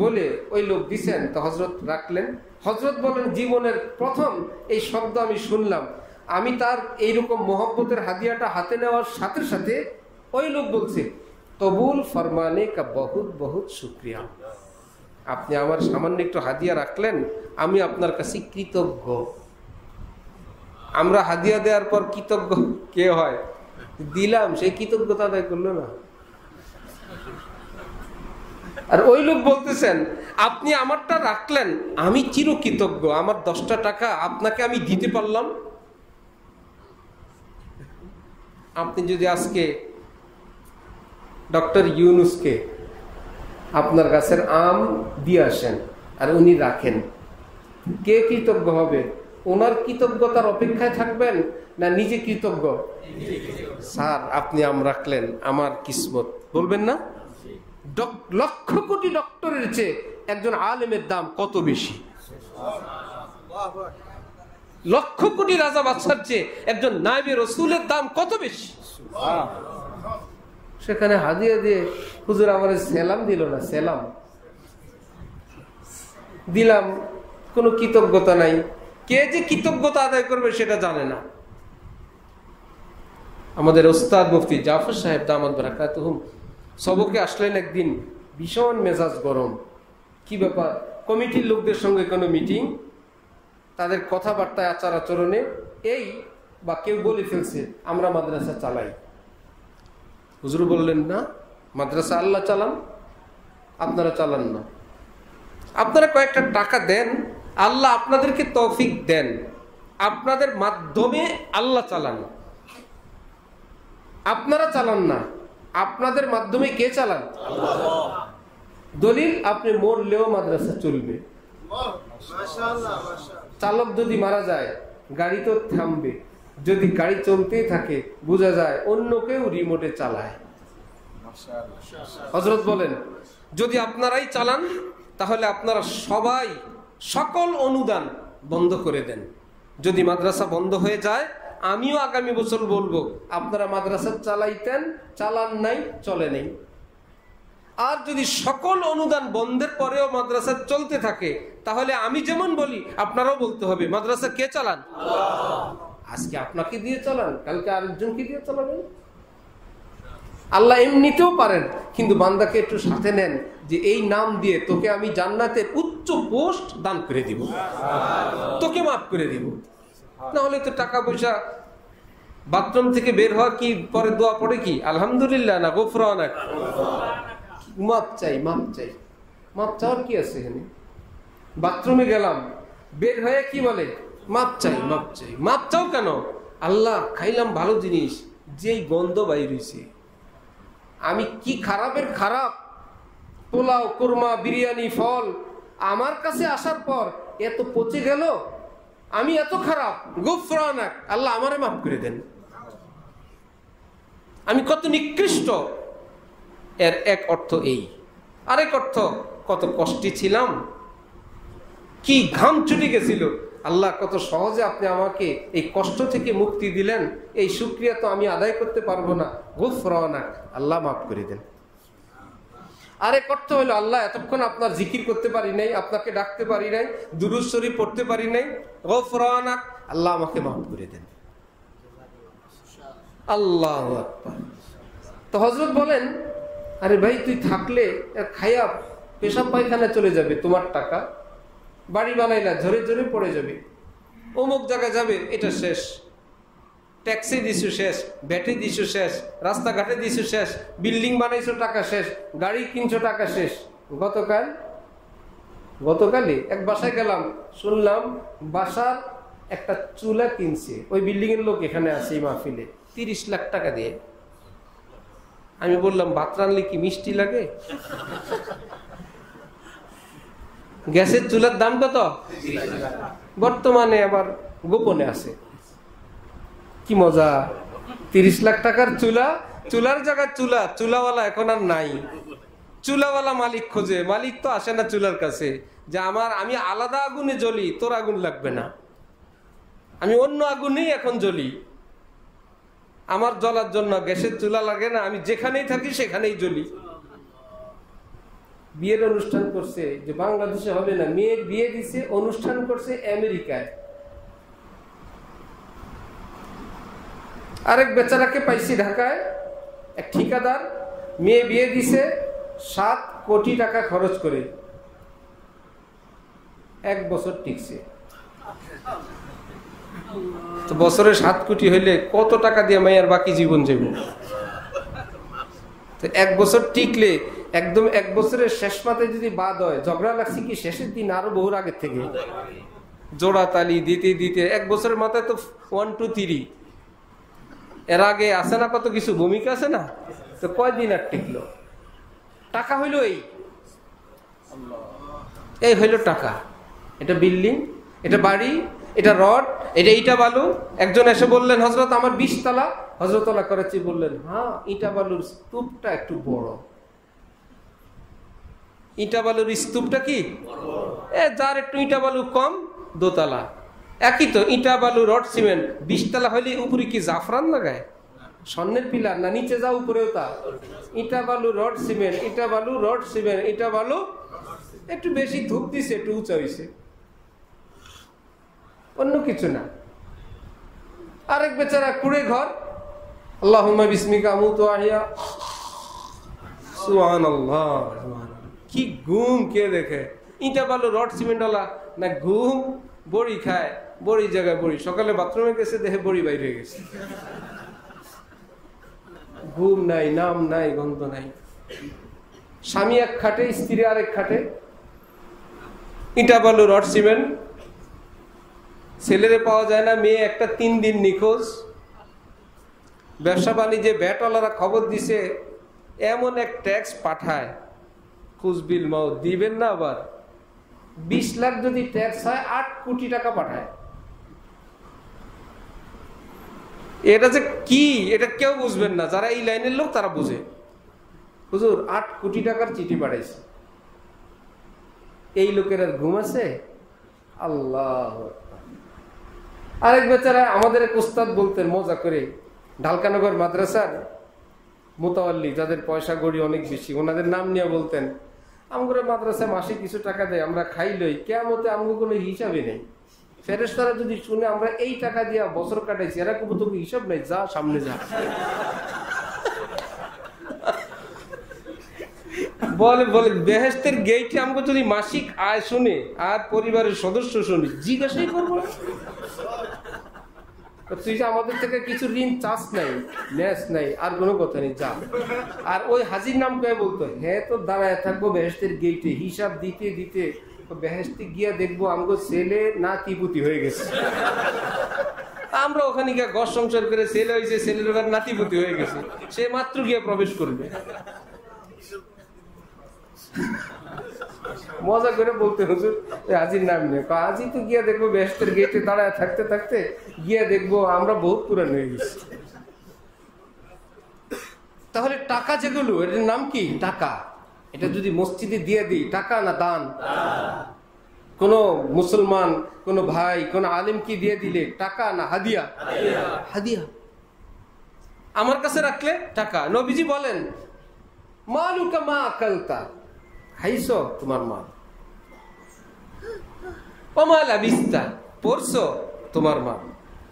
বলে ওই লোক দিছেন। তো হযরত রাখলেন। হযরত বলেন জীবনের প্রথম এই শব্দ আমি শুনলাম। আমি তার এইরকম মোহব্বতের হাদিয়াটা হাতে নেওয়ার সাথে সাথে ওই লোক বলছে কবুল ফরমানে কা বহুত বহুত শুকরিয়া, আপনি আমার সামান্য একটু হাদিয়া রাখলেন, আমি আপনার কাছে কৃতজ্ঞ। আমরা হাদিয়া দেওয়ার পর কৃতজ্ঞ কে হয়? দিলাম, সেই কৃতজ্ঞতা আদায় করলো না। আর ওই লোক বলতেছেন আপনি আমারটা রাখলেন, আমি চিরকৃতজ্ঞ, আমার 10টা টাকা আপনাকে আমি দিতে পারলাম। আপনি যদি আজকে ডক্টর ইউনুসকে আপনার গাছের আম দিয়ে আসেন আর উনি রাখেন, কে কৃতজ্ঞ হবে? ওনার কৃতজ্ঞতার অপেক্ষায় থাকবেন না নিজে কৃতজ্ঞ? স্যার আপনি আম রাখলেন, আমার কিসমত, বলবেন না? লক্ষ কোটি ডক্টরের চেয়ে একজন আলেমের দাম কত বেশি, লক্ষ কোটি রাজা বাদশার চেয়ে একজন নায়েবে রাসূলের দাম কত বেশি। সেখানে হাদিয়া দিয়ে হুজুর আমার সেলাম দিল না, সেলাম দিলাম, কোনো কৃতজ্ঞতা নাই। কে যে কৃতজ্ঞতা আদায় করবে সেটা জানে না। আমাদের ওস্তাদ মুফতি জাফর সাহেব দামাত বারাকাতুহুম সবকে আসলেন একদিন, ভীষণ মেজাজ গরম। কি ব্যাপার? কমিটির লোকদের সঙ্গে কোনো মিটিং, তাদের কথাবার্তায় আচার আচরণে এই বা কেউ বলে ফেলছে আমরা মাদ্রাসা চালাই। হুজুর বললেন না, মাদ্রাসা আল্লাহ চালান, আপনারা চালান না। আপনারা কয়েকটা টাকা দেন, আল্লাহ আপনাদেরকে তৌফিক দেন, আপনাদের মাধ্যমে আল্লাহ চালান, আপনারা চালান না, আপনাদের মাধ্যমে কে চালান? দলিল আপনি মরলেও মাদ্রাসা চলবে। চালক যদি মারা যায় গাড়ি তো থামবে, যদি গাড়ি চলতেই থাকে বোঝা যায় অন্য কেউ রিমোটে চালায়। হযরত বলেন যদি আপনারাই চালান তাহলে আপনারা সবাই সকল অনুদান বন্ধ করে দেন। যদি মাদ্রাসা বন্ধ হয়ে যায় আমিও আগামী বছর বলবো আপনারা মাদ্রাসা চালাইতেন, চালান নাই, চলে নেই। আর যদি সকল অনুদান বন্ধের পরেও মাদ্রাসা চলতে থাকে তাহলে আমি যেমন বলি আপনারাও বলতে হবে মাদ্রাসা কে চালান? আজকে আপনাকে দিয়ে চালান, কালকে আরেকজনকে দিয়ে চালাবেন। আল্লাহ এমনিতেও পারেন, কিন্তু বান্দাকে একটু সাথে নেন যে এই নাম দিয়ে তোকে আমি জান্নাতের উচ্চ পোস্ট দান করে দিব, তোকে মাফ করে দিব। না হলে তো টাকা পয়সা বাথরুম থেকে বের হওয়ার কি পরে দোয়া পড়ে কি আলহামদুলিল্লাহ না গফরানাক, মাপ চাই, মাপ চাই। মাপ চাওয়ার কি আছে এখানে? বাথরুমে গেলাম, বের হয়ে কি বলে মাপ চাই, মাপ চাই। মাপ চাও কেন? আল্লাহ খাইলাম ভালো জিনিস, যেই গন্ধ বাইর হইছে, আমি কি খারাপের খারাপ পোলাও, কুরমা, বিরিয়ানি, ফল আমার কাছে আসার পর এত পচে গেল, আমি এত খারাপ, গফরানাক, আল্লাহ আমারে মাফ করে দেন। আমি কত নিকৃষ্ট, এর এক অর্থ এই। আরেক অর্থ কত কষ্টে ছিলাম, কি ঘাম ছুটে গেছিল, আল্লাহ কত সহজে আপনি আমাকে এই কষ্ট থেকে মুক্তি দিলেন, এই শুকরিয়া তো আমি আদায় করতে পারবো না, গফরানাক, আল্লাহ মাফ করে দেন। আরেক অর্থ হলো আল্লাহ এতক্ষণ আপনার জিকির করতে পারি নাই, আপনাকে ডাকতে পারি নাই, দুরূদ শরীফ পড়তে পারি নাই, গফরানাক, আল্লাহ আমাকে মাফ করে দেন। আল্লাহু আকবার। তো হযরত বলেন আরে ভাই তুই থাকলে খাইয়া পেশাব পায়খানা চলে যাবে, তোমার টাকা, বাড়ি বানাইলা ঝরে ঝরে পড়ে যাবে, অমুক জায়গায় যাবে, এটা শেষ, ট্যাক্সি দিছু শেষ, ব্যাটারি দিছু শেষ, রাস্তাঘাটে দিছু শেষ, বিল্ডিং বানাইছো টাকা শেষ, গাড়ি কিনছো টাকা শেষ। গতকালই এক বাসায় গেলাম, শুনলাম বাসার একটা চুলা কিনছে ওই বিল্ডিং এর লোক, এখানে আছে এই মাহফিলে, 30 লাখ টাকা দিয়ে। আমি বললাম ভাত রানলে কি মিষ্টি লাগে? গ্যাসের চুলার দাম কত? বর্তমানে আবার গোপনে আছে। কি মজা! 30 লাখ টাকার চুলা, চুলার জায়গায় চুলা, চুলাওয়ালা এখন আর নাই। চুলাওয়ালা মালিক খোঁজে, মালিক তো আসে না চুলার কাছে যে আমি আলাদা আগুনে জ্বলি, তোর আগুন লাগবে না, আমি অন্য আগুনেই এখন জ্বলি, আমার জ্বলার জন্য গ্যাসের চুলা লাগে না, আমি যেখানেই থাকি সেখানেই জ্বলি। বিয়ের অনুষ্ঠান করছে যে বাংলাদেশে হবে না, মেয়ের বিয়ে দিছে, অনুষ্ঠান করছে আমেরিকায়। আরেক বেচারাকে পাইছি ঢাকায়, এক ঠিকাদার, মেয়ে বিয়ে দিছে 7 কোটি টাকা খরচ করে, 1 বছর টিকছে। তো বছরে 7 কোটি হইলে কত টাকা দিয়ে মাইয়ার বাকি জীবন যাবে? তো 1 বছর টিকলে একদম 1 বছরের শেষ পাতে যদি বাদ হয়, ঝগড়া লাগছে কি শেষের দিন আরো বহুর আগের থেকে, জোড়া তালি দিতে দিতে 1 বছরের মাথায় তো 1 2 3, এর আগে আছে না কত কিছু ভূমিকা আছে না? তো কয়দিন আর টিকলো? টাকা হইল এই হইল টাকা। এটা বিল্ডিং, এটা বাড়ি, এটা রড, এটা ইটা বালু। একজন এসে বললেন, হযরত আমার 20 তলা। হযরত আল্লাহ করাচ্ছি বললেন, হ্যাঁ ইটা বালুর স্তূপটা একটু বড়। ইটা বালুর স্তূপটা কি যার একটু ইটা বালু কম, 2 তলা। একই তো, ইটা বালু রড সিমেন্ট 20 তলা হইলে উপরে কি জাফরান লাগায়? স্বর্ণের পিলার না, নিচে যা উপরেও তা। ইটা বালু রড সিমেন্ট, ইটা বালু রড সিমেন্ট, ইটা বালু একটু বেশি ধূপ দিছে, একটু উঁচা হয়েছে, অন্য কিছু না। আরেক বেচারা কুড়ে ঘর, আল্লাহুম্মা বিসমিকা আমুতু ওয়া আহইয়া, সুবহানাল্লাহ। কি ঘুম কে দেখে? ইটা বালু রড সিমেন্ট ওয়ালা না ঘুম, বড়ি খায়, বড়ি জায়গায় বড়ি, সকালে বাথরুমে গেছে দেখে বড়ি বাইরে হয়ে গেছে। ঘুম নাই, নাম নাই, গন্ধ নাই। স্বামী এক খাটে, স্ত্রী আরেক খাটে, ইটা বালু রড সিমেন্ট। ছেলেরে পাওয়া যায় না, মেয়ে একটা 3 দিন নিখোঁজ। ব্যবসা বাণিজ্যে ব্যাটওয়ালারা খবর দিছে, এমন এক ট্যাক্স পাঠায়, খুশবিল মাউত দিবেন না। আবার 20 লাখ যদি ট্যাক্স হয়, 8 কোটি টাকা পাঠায়। এটা যে কি, এটা কেউ বুঝবেন না, যারা এই লাইনের লোক তারা বুঝে। হুজুর 8 কোটি টাকার চিঠি পাঠাইছে, এই লোকের আর ঘুম আছে? আল্লাহ। আরেক বেচারা, আমাদের এক উস্তাদ বলতেন মজা করে, ঢালকানগর মাদ্রাসার মোতাওয়াল্লি, যাদের পয়সা গড়ি অনেক বেশি, ওনাদের নাম নিয়ে বলতেন, আমগরে মাদ্রাসায় মাসে কিছু টাকা দেয়, আমরা খাই লই, কিয়ামতে আমগো কোনো হিসাবে নেই। ফেরেশতারা যদি শুনে আমরা এই টাকা দিয়ে বছর কাটাইছি, এরা কোনো তো হিসাব নাই, যা সামনে যা। বলে বলে বেহেশতের গেইটে আমাকে যদি মাসিক আয় শুনে আর পরিবারের সদস্য শুনি, জিজ্ঞাসাই করবো তুই যে আমাদের থেকে কিছু ঋণ চাস নাই, নেস নাই, আর কোনো কথা নেই, যা। আর ওই হাজির নাম কে বলতো, হ্যাঁ তো দাঁড়ায় থাকবো বেহেশতের গেইটে, হিসাব দিতে দিতে বেহেশতে গিয়া দেখবো আমগো ছেলে না তিপুতি হয়ে গেছে। আমরা ওখানে গিয়ে ঘর সংসার করে, ছেলে হয়েছে, ছেলের নাতিপুতি হয়ে গেছে, সে মাত্র গিয়ে প্রবেশ করবে। মজা করে বলতে, হুজুর হাজির নাম নেই, হাজি তো গিয়া দেখবো বেহেশতের গেটে দাঁড়ায় থাকতে থাকতে গিয়া দেখবো আমরা বহুত পুরান হয়ে গেছি। তাহলে টাকা যেগুলো, এটার নাম কি? টাকা। এটা যদি মসজিদে দিয়ে দিই, টাকা না দান? কোন মুসলমান, কোন ভাই, কোন আলেম কি দিয়ে দিলে টাকা না হাদিয়া? হাদিয়া। আমার কাছে রাখলে টাকা। নবীজি বলেন, মালুকা মা আকালতা, খাইছো তোমার মাল, ওমা লাবিস্তা, পরছো তোমার মাল,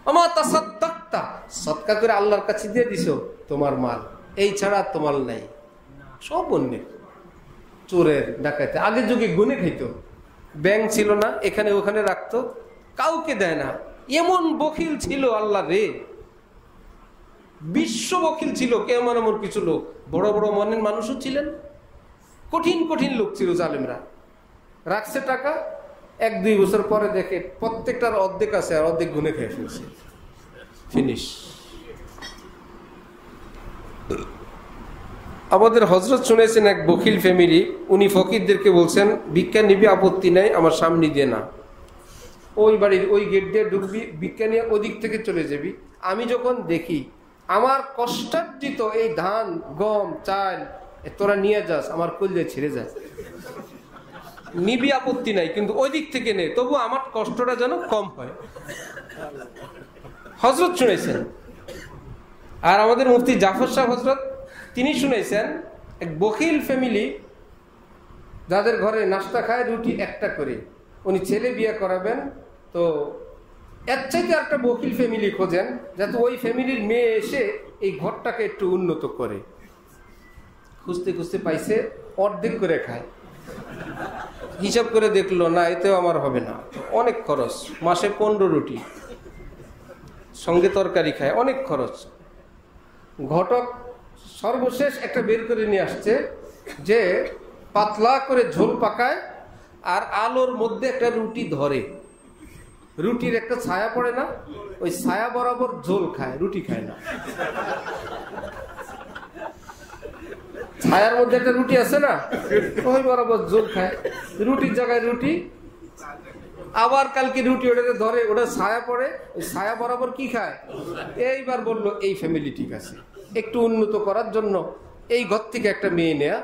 ওমা তাসাদ্দাকতা, সদকা করে আল্লাহর কাছে দিয়ে দিছো তোমার মাল, এই ছাড়া তোমার নাই। সব অন্যের। চোরের, ডাকাইতে আগের যুগে গুনে খাইতো, ব্যাংক ছিল না, এখানে ওখানে রাখতো, কাউকে দেয় না। এমন বখিল ছিল আল্লাহ রে, বিশ্ব বখিল ছিল। কেমন এমন কিছু লোক, বড় বড় মনের মানুষও ছিলেন, কঠিন কঠিন লোক ছিল জালেমরা। রাখছে টাকা, 1-2 বছর পরে দেখে প্রত্যেকটার অর্ধেক আছে, আর অর্ধেক গুনে খেয়ে ফেলছে, ফিনিশ। আমাদের হজরত শুনেছেন এক বকিল ফ্যামিলি, উনি ফকিরদেরকে বলছেন ভিক্ষা নিবি আপত্তি নাই, আমার সামনে দিয়ে না, ওই বাড়ির ওই গেট দিয়ে ঢুকবি, ভিক্ষা নিয়ে ওদিক থেকে চলে যাবি। আমি যখন দেখি আমার কষ্টার্জিত এই ধান গম চাল তোরা নিয়ে যাস, আমার কলজে ছেড়ে যায়। নিবি আপত্তি নাই, কিন্তু ওই দিক থেকে নে, তবু আমার কষ্টটা যেন কম হয়। হজরত শুনেছেন। আর আমাদের মুফতি জাফর সাহেব হজরত তিনি শুনেছেন এক বকিল ফ্যামিলি, যাদের ঘরে নাস্তা খায় রুটি একটা করে, উনি ছেলে বিয়ে করাবেন, তো এর চাইতে একটা বকিল ফ্যামিলি খোঁজেন যাতে ওই ফ্যামিলির মেয়ে এসে এই ঘরটাকে একটু উন্নত করে। খুঁজতে খুঁজতে পাইছে অর্ধেক করে খায়। হিসাব করে দেখলো না, এতেও আমার হবে না, অনেক খরচ, মাসে 15 রুটি সঙ্গে তরকারি খায়, অনেক খরচ। ঘটক সর্বশেষ একটা বের করে নিয়ে আসছে যে পাতলা করে ঝোল পাকায় আর আলোর মধ্যে একটা রুটি ধরে, রুটির একটা ছায়া পড়ে না, ওই ছায়া বরাবর ঝোল খায়, রুটি খায় না। ছায়ার মধ্যে একটা রুটি আছে না, ওই বরাবর ঝোল খায়, রুটির জায়গায় রুটি। আবার কালকে রুটি ওটাতে ধরে, ওটা ছায়া পড়ে, ওই ছায়া বরাবর কি খায়। এইবার বললো এই ফ্যামিলি ঠিক আছে, একটু উন্নত করার জন্য এই ঘর থেকে একটা মেয়ে নেয়া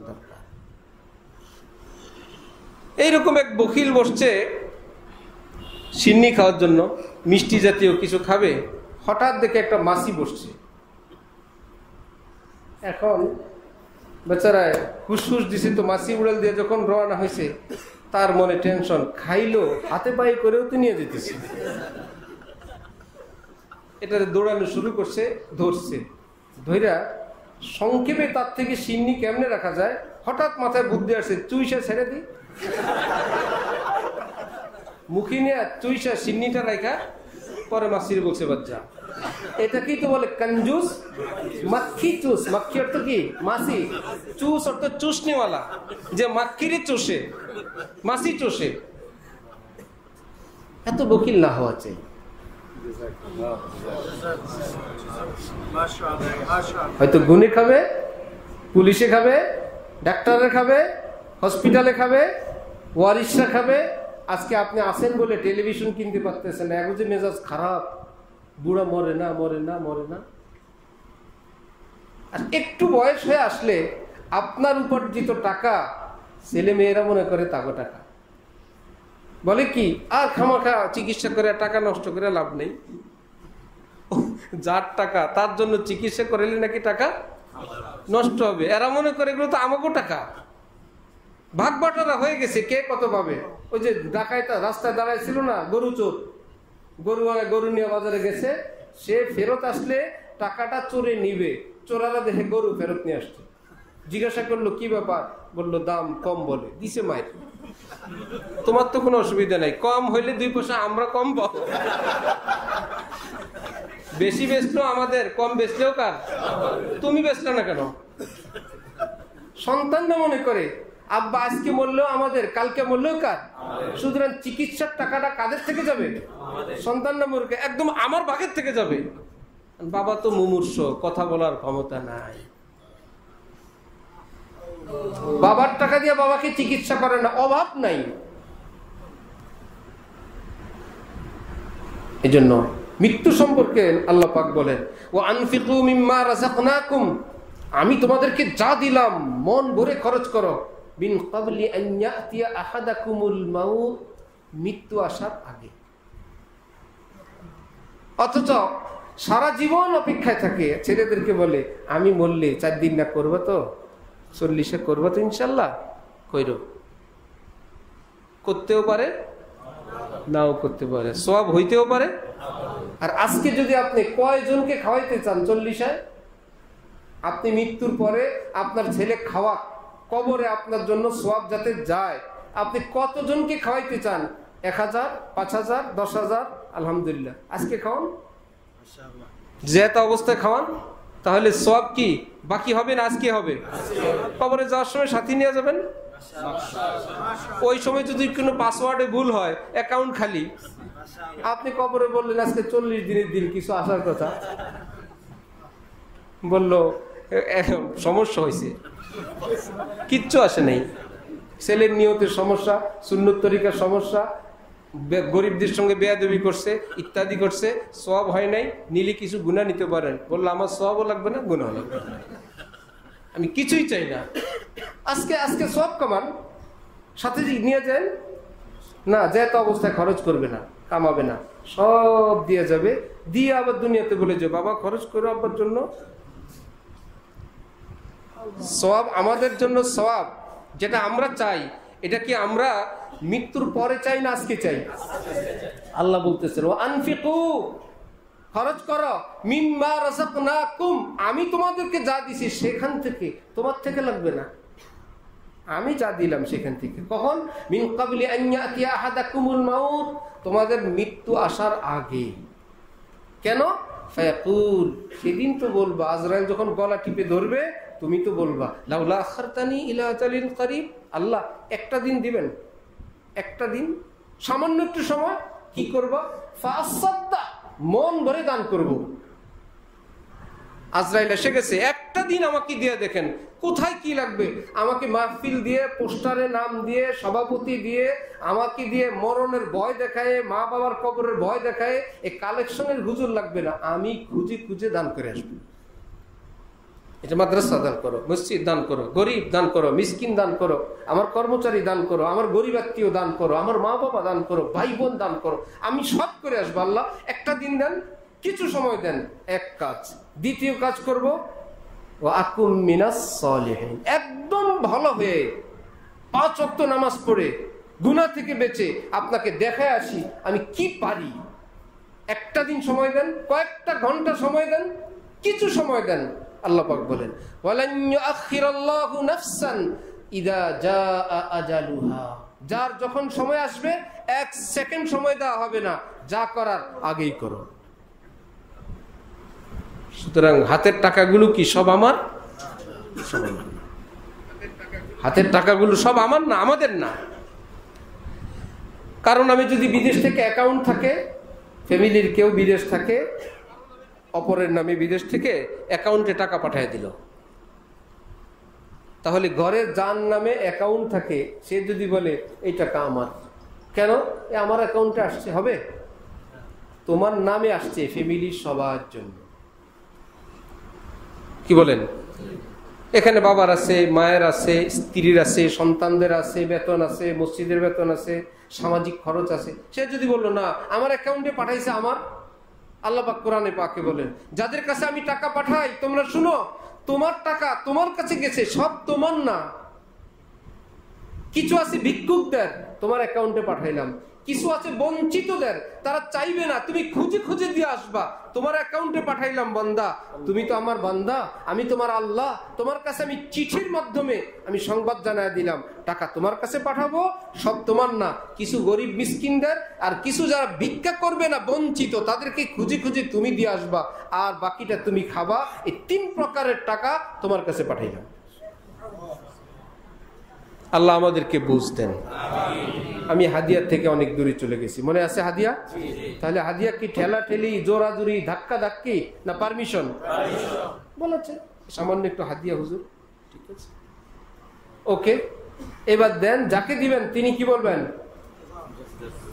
দরকার। এইরকম এক বকিল বসছে সিন্নি খাওয়ার জন্য, মিষ্টি জাতীয় কিছু খাবে, হঠাৎ দেখে একটা মাসি বসছে। এখন বেচারায় হুসহুস দিছে, তো মাসি উড়াল দিয়ে যখন রওনা হয়েছে তার মনে টেনশন, খাইলো হাতে পায়ে করেও তো নিয়ে যেতেছে। এটারে দৌড়ানো শুরু করছে, ধরছে, ধইরা সংক্ষেপে তার থেকে সিন্নি কেমনে রাখা যায় হঠাৎ মাথায় বুদ্ধি আসছে, চুইসা ছেড়ে দিই। মুখে নিয়ে চুইসা সিন্নিটা রাখা, পরে মাসির বলছে বাচ্চা, এটা কি তো বলে কঞ্জুস, মাক্খি চুস, মাক্খি অর্থ কি মাসি, চুস অর্থ চুষনিওয়ালা, যে মাক্খিরে চষে, মাসি চষে। এত বকিল না হওয়া চাই। হয়তো গুনে খাবে, পুলিশে খাবে, ডাক্তারে খাবে, হসপিটালে খাবে, ওয়ারিশরা খাবে। আজকে আপনি আসেন বলে টেলিভিশন কিনতে পারতেছেন না, এখন যে মেজাজ খারাপ, বুড়া মরে না মরে না মরে না। আর একটু বয়স হয়ে আসলে আপনার উপার্জিত টাকা ছেলে মেয়েরা মনে করে তাগো টাকা, বলে কি আর খামাখা চিকিৎসা করে টাকা নষ্ট করে লাভ নেই। যার টাকা তার জন্য চিকিৎসা করলে নাকি টাকা নষ্ট হবে, এরা মনে করে এগুলো তো আমাকেও টাকা। ভাগ বাটারা হয়ে গেছে, কে কত পাবে। ওই যে ডাকাইতা রাস্তায় দাঁড়াইছিল না, গরু চোর, গরু নিয়ে বাজারে গেছে, সে ফেরত আসলে টাকাটা চোরে নিবে, চোরারা দেখে গরু ফেরত নিয়ে আসছে, জিজ্ঞাসা করলো কি ব্যাপার, বললো দাম কম বলে দিছে মায়ের। তোমার তো কোনো অসুবিধা নাই, কম হইলে 2 পয়সা আমরা কম পাবো। বেশি বেচলো আমাদের, কম বেচলেও কার, তুমি বেচলে না কেন। সন্তানরা মনে করে আব্বা আজকে মরলেও আমাদের, কালকে মরলেও কার। সুতরাং চিকিৎসার টাকাটা কাদের থেকে যাবে, সন্তানরা মরকে একদম আমার ভাগের থেকে যাবে। বাবা তো মুমূর্ষ, কথা বলার ক্ষমতা নাই, বাবার টাকা দিয়ে বাবাকে চিকিৎসা করে না, অভাব নাই। এজন্য মৃত্যু সম্পর্কে আল্লাহ পাক বলেন, ওয়া আনফিকু মিম্মা রাযাকনাকুম, আমি তোমাদেরকে যা দিলাম মন ভরে খরচ করো, বিন ক্বাবলি আন ইয়াতিয়া আহাদাকুমুল মাউত, মৃত্যু আসার আগে। অথচ সারা জীবন অপেক্ষায় থাকে, ছেলেদেরকে বলে আমি মরলে 4 দিন না করবো তো, 40-এ করবো তো ইনশাল্লাহ, কইরো, করতেও পারে নাও করতে পারে, সওয়াব হইতেও পারে। আর আজকে যদি আপনি কয়জনকে খাওয়াইতে চান 40-এ, আপনি মৃত্যুর পরে আপনার ছেলে খাওয়া, কবরে আপনার জন্য সওয়াব যাতে যায়, আপনি কতজনকে খাওয়াইতে চান, 1000, 5000, 10000, আলহামদুলিল্লাহ আজকে খাওয়ান, যেটা অবস্থায় খাওয়ান, তাহলে সওয়াব কি বাকি হবে না আজকে হবে। কবরে যাওয়ার সময় সাথী নিয়ে যাবেন, ওই সময় যদি কোনো পাসওয়ার্ডে ভুল হয়, অ্যাকাউন্ট খালি, আপনি কবরে বললেন আজকে 40 দিনের দিন, কিছু আসার কথা, বলল সমস্যা হয়েছে, কিচ্ছু আসে নাই। ছেলের নিয়তের সমস্যা, সুন্নত তরিকার সমস্যা, গরিবদের সঙ্গে বেয়াদবি করছে, ইত্যাদি করছে, সওয়াব হয় নাই, নিলে কিছু গুনাহ নিতে পারেন। বললো আমার সওয়াবও লাগবে না, গুনাহ লাগবে না, আমি কিছুই চাই না। আজকে সওয়াব কামান, সাথে নিয়ে যান না, যেত অবস্থায় খরচ করবে না, কামাবে না, সব দিয়ে যাবে, দিয়ে আবার দুনিয়াতে বলে যে বাবা খরচ করো আব্বার জন্য। সওয়াব আমাদের জন্য, সওয়াব যেটা আমরা চাই, এটা কি আমরা মৃত্যুর পরে চাই না আজকে চাই? আল্লাহ বলতেছেন ও আনফিকু, খরচ করো, মিম্মা রাযাকনাকুম, আমি তোমাদেরকে যা দিছি সেখান থেকে, তোমার থেকে লাগবে না, আমি যা দিলাম সেখান থেকে। কখন? মিন ক্বাবলি আন ইয়াতিয়া আহাদাকুমুল মাউত, তোমাদের মৃত্যু আসার আগে। কেন? ফায়াকুল, সেদিন তো বলবা, আজরাইল যখন গলা টিপে ধরবে, তুমি তো বলবা লাউলা আখারতানি ইলা আজালিন করিব, আল্লাহ একটা দিন দিবেন, একটা দিন, সামান্য একটু সময়, কি করবা? ফাসাদ্দা, মন ভরে দান করব। আজরাইল এসে গেছে, একটা দিন আমাকে দিয়ে দেখেন কোথায় কি লাগবে, আমাকে মাহফিল দিয়ে, পোস্টারে নাম দিয়ে, সভাপতি দিয়ে, আমাকে দিয়ে মরণের ভয় দেখায়, মা বাবার কবরের ভয় দেখায়, এই কালেকশনের হুজুর লাগবে না, আমি খুঁজে খুঁজে দান করে আসবো। এটা মাদ্রাসা দান করো, মসজিদ দান করো, গরিব দান করো, মিসকিন দান করো, আমার কর্মচারী দান করো, আমার গরিব আত্মীয় দান করো, আমার মা বাবা দান করো, ভাই বোন দান করো, আমি সব করে আসবো। আল্লাহ একটা দিন দেন, কিছু সময় দেন, এক কাজ। দ্বিতীয় কাজ করব, ও আকুম মিনাস সালিহিন, একদম ভালো হয়ে 5 ওয়াক্ত নামাজ পড়ে গুনাহ থেকে বেঁচে আপনাকে দেখায় আসি আমি কি পারি। একটা দিন সময় দেন, কয়েকটা ঘন্টা সময় দেন, কিছু সময় দেন। আল্লাহ পাক বলেন ওয়ালান ইউআখিরাল্লাহু নাফসান ইযা জাআ আজালুহা, যার যখন সময় আসবে 1 সেকেন্ড সময় দেওয়া হবে না, যা করার আগেই করো। সুতরাং হাতের টাকাগুলো কি সব আমার? হাতের টাকাগুলো সব আমার না, আমাদের না। কারণ আমি যদি বিদেশ থেকে অ্যাকাউন্ট থাকে, ফ্যামিলির কেউ বিদেশ থাকে, অপরের নামে বিদেশ থেকে অ্যাকাউন্টে টাকা পাঠিয়ে দিল, তাহলে ঘরের যার নামে অ্যাকাউন্ট থাকে সে যদি বলে এই টাকা আমার, কেন আমার অ্যাকাউন্টে আসছে, হবে? তোমার নামে আসছে, ফ্যামিলির সবার জন্য। কি বলেন? এখানে বাবার আছে, মায়ের আছে, স্ত্রীর আছে, সন্তানদের আছে, বেতন আছে, মসজিদের বেতন আছে, সামাজিক খরচ আছে। সে যদি বললো না আমার অ্যাকাউন্টে পাঠাইছে আমার, আল্লাহ পাক কোরআনে পাকে বলেন যাদের কাছে আমি টাকা পাঠাই, তোমরা শুনো, তোমার টাকা তোমার কাছে গেছে, সব তোমার না। কিছু আছে ভিক্ষুকদের, তোমার অ্যাকাউন্টে পাঠাইলাম। কিছু আছে বঞ্চিতদের, তারা চাইবে না, তুমি খুঁজে খুঁজে দিয়ে আসবা, তোমার অ্যাকাউন্টে পাঠাইলাম। বান্দা, তুমি তো আমার বান্দা, আমি তোমার আল্লাহ, তোমার কাছে আমি চিঠির মাধ্যমে আমি সংবাদ জানায় দিলাম, টাকা তোমার কাছে পাঠাবো, সব তোমার না। কিছু গরিব মিসকিনদের আর কিছু যারা ভিক্ষা করবে না, বঞ্চিত, তাদেরকে খুঁজে খুঁজে তুমি দিয়ে আসবা, আর বাকিটা তুমি খাবা। এই 3 প্রকারের টাকা তোমার কাছে পাঠাইলাম। আল্লাহ আমাদেরকে বুঝতেন। আমি হাদিয়া থেকে অনেক দূরে চলে গেছি, মনে আছে হাদিয়া? তাহলে হাদিয়া কি ঠেলা ঠেলি, জোরাজুরি, ধাক্কা ধাক্কি, না পারমিশন? বলেছে সামান্য একটু হাদিয়া হুজুর, ঠিক আছে, ওকে। এবার দেন, যাকে দিবেন তিনি কি বলবেন?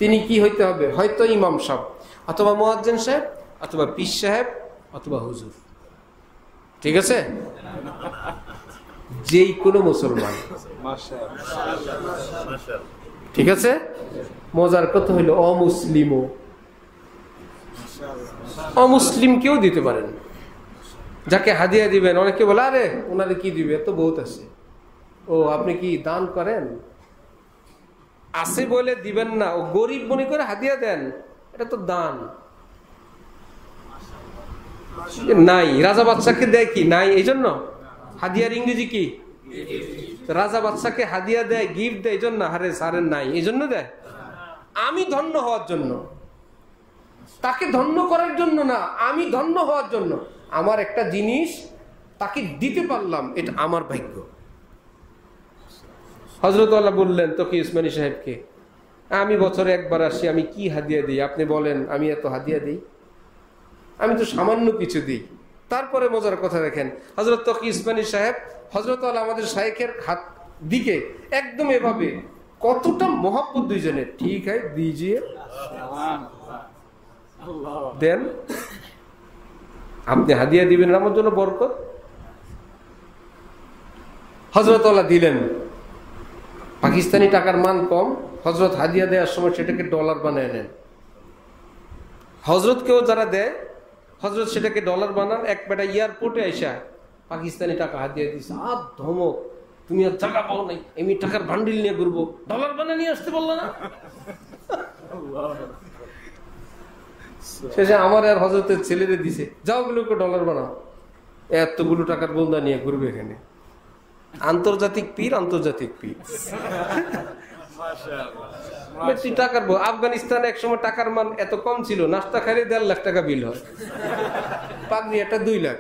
তিনি কি হইতে হবে? হয়তো ইমাম সাহেব, অথবা মুয়াজ্জিন সাহেব, অথবা পীর সাহেব, অথবা হুজুর, ঠিক আছে? যেই কোনো মুসলমান, ঠিক আছে? মজার কথা হইল অমুসলিম কেউ দিতে পারেন। যাকে হাদিয়া দিবেন, অনেকে বলে আরে ওনারে কি দিবে, এত বহুত আছে। ও আপনি কি দান করেন? আছে বলে দিবেন না, ও গরিব মনে করে হাদিয়া দেন, এটা তো দান নাই। রাজা বাদশাকে দেয় কি? নাই, এই জন্য হাদিয়ার ইংরেজি কি? রাজা বাদশাকে হাদিয়া দেয়, গিফট দেয়, এই জন্য। হারে সারের নাই, এই জন্য দেয়। আমি ধন্য হওয়ার জন্য, তাকে ধন্য করার জন্য না, আমি ধন্য হওয়ার জন্য। আমার একটা জিনিস তাকে দিতে পারলাম, এটা আমার ভাগ্য। হযরত আল্লাহ বললেন তকি উসমানী সাহেবকে, আমি বছরে একবার আসি, আমি কি হাদিয়া দিই? আপনি বলেন আমি এত হাদিয়া দিই? আমি তো সামান্য কিছু দিই। তারপরে মজার কথা দেখেন, হযরত তকি উসমানী সাহেব হযরত আলী আমাদের শাইখের হাত দিকে একদম এভাবে, কতটা মোহাব্বত দুইজনের। ঠিক আছে দিজিয়ে, দেন, আপনি হাদিয়া দিবেন আমার জন্য বরকত। হযরত আলী দিলেন। পাকিস্তানি টাকার মান কম, হযরত হাদিয়া দেওয়ার সময় সেটাকে ডলার বানায় নেন। হযরতকেও যারা দেয়, হযরত সেটাকে ডলার বানান। এক বেটা এয়ারপোর্টে আইসা পাকিস্তানি টাকা হাদিয়া দিচ্ছে, আর ধমক, তুমি আর টাকা পাও নাই, আমি টাকার বান্ডিল নিয়ে ঘুরবো, ডলার বানিয়ে নিয়ে আসতে বললো না। শেষে আমার আর হযরতের ছেলেরে দিছে, যাও গুলোকে ডলার বানাও, এতগুলো টাকার বন্দা নিয়ে ঘুরবে এখানে। আন্তর্জাতিক পীর, আন্তর্জাতিক পীর। টাকার আফগানিস্তানে এক সময় টাকার মান এত কম ছিল, নাস্তা খাইলে 1.5 লাখ টাকা বিল হয়, পাগড়ি একটা 2 লাখ।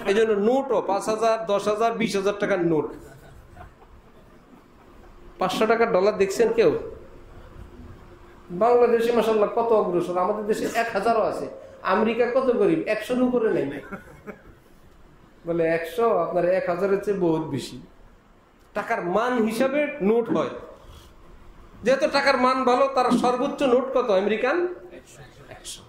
এই জন্য নোটও 5,000, 10,000, 20,000 টাকার নোট। 500 টাকার ডলার দেখছেন কেউ? বাংলাদেশে মাশাআল্লাহ কত অগ্রসর, আমাদের দেশে 1000ও আছে। আমেরিকা কত গরিব, 100-র উপরে নেই। বলে 100, আপনার 1000-এর চেয়ে বহুত বেশি। টাকার মান হিসাবে নোট হয়, যেহেতু টাকার মান ভালো, তার সর্বোচ্চ নোট কত? আমেরিকান 100।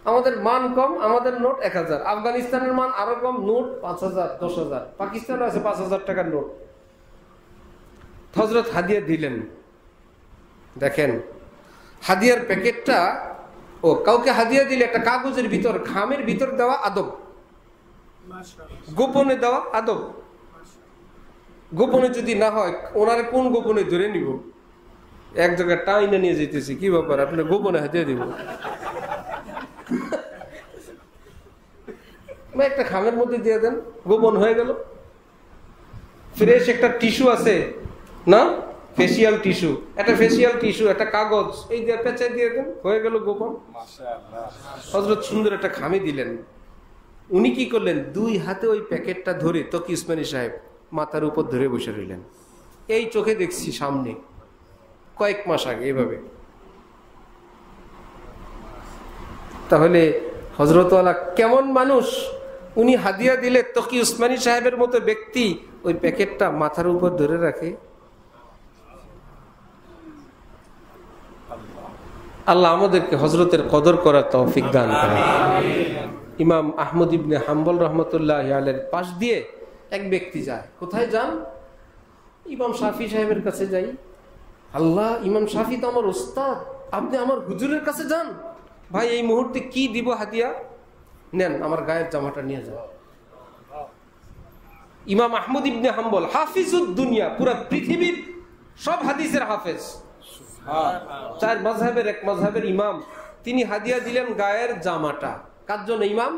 আমাদের মান কম, আমাদের নোট 1000। আফগানিস্তানের মান আরো কম, নোট 5,000, 10,000। পাকিস্তানে আছে 5,000 টাকার নোট। হযরত হাদিয়া দিলেন। দেখেন হাদিয়ার প্যাকেটটা, ও কাউকে হাদিয়া দিলে একটা কাগজের ভিতর, খামের ভিতর দেওয়া আদব, গোপনে দেওয়া আদব। গোপনে যদি না হয়, ওনারে কোন গোপনে ধরে নিব? এক জায়গায় টাইনা নিয়ে যেতেছি, কি ব্যাপার, আপনি গোপনে হাদিয়া দিব? একটা খামের মধ্যে দিয়ে দেন, গোপন হয়ে গেল। ফ্রেশ একটা টিস্যু আছে না, ফেসিয়াল টিস্যু, একটা ফেসিয়াল টিস্যু, একটা কাগজ, এই দিয়ে পেঁচাই দিয়ে দেন, হয়ে গেল গোপন। হযরত সুন্দর একটা খামে দিলেন। উনি কি করলেন? 2 হাতে ওই প্যাকেটটা ধরে তকি উসমানী সাহেব মাথার উপর ধরে বসে রইলেন। এই চোখে দেখছি সামনে, কয়েক মাস আগে এভাবে। তাহলে হযরত আলী কেমন মানুষ? উনি হাদিয়া দিলে তকি উসমানী সাহেবের মতো ব্যক্তি ওই প্যাকেটটা মাথার উপর ধরে রাখে। আল্লাহ আমাদেরকে হযরতের কদর করার তৌফিক দান করেন। ইমাম আহমদ ইবনে হাম্বল রাহমাতুল্লাহ আলাইহির পাশ দিয়ে এক ব্যক্তি যায়। কোথায় যান? ইমাম শাফি সাহেবের কাছে যাই। আল্লাহ, ইমাম শাফি তো আমার ওস্তাদ, আপনি আমার হুজুরের কাছে যান। ভাই এই মুহূর্তে কি দিব হাদিয়া? নেন, আমার গায়ের জামাটা নিয়ে যান। ইমাম আহমদ ইবনে হাম্বল হাফিজুদ দুনিয়া, পুরো পৃথিবীর সব হাদিসের হাফেজ, 4 মাযহাবের এক মাযহাবের ইমাম। তিনি হাদিয়া দিলেন গায়ের জামাটা। কার জন্য? ইমাম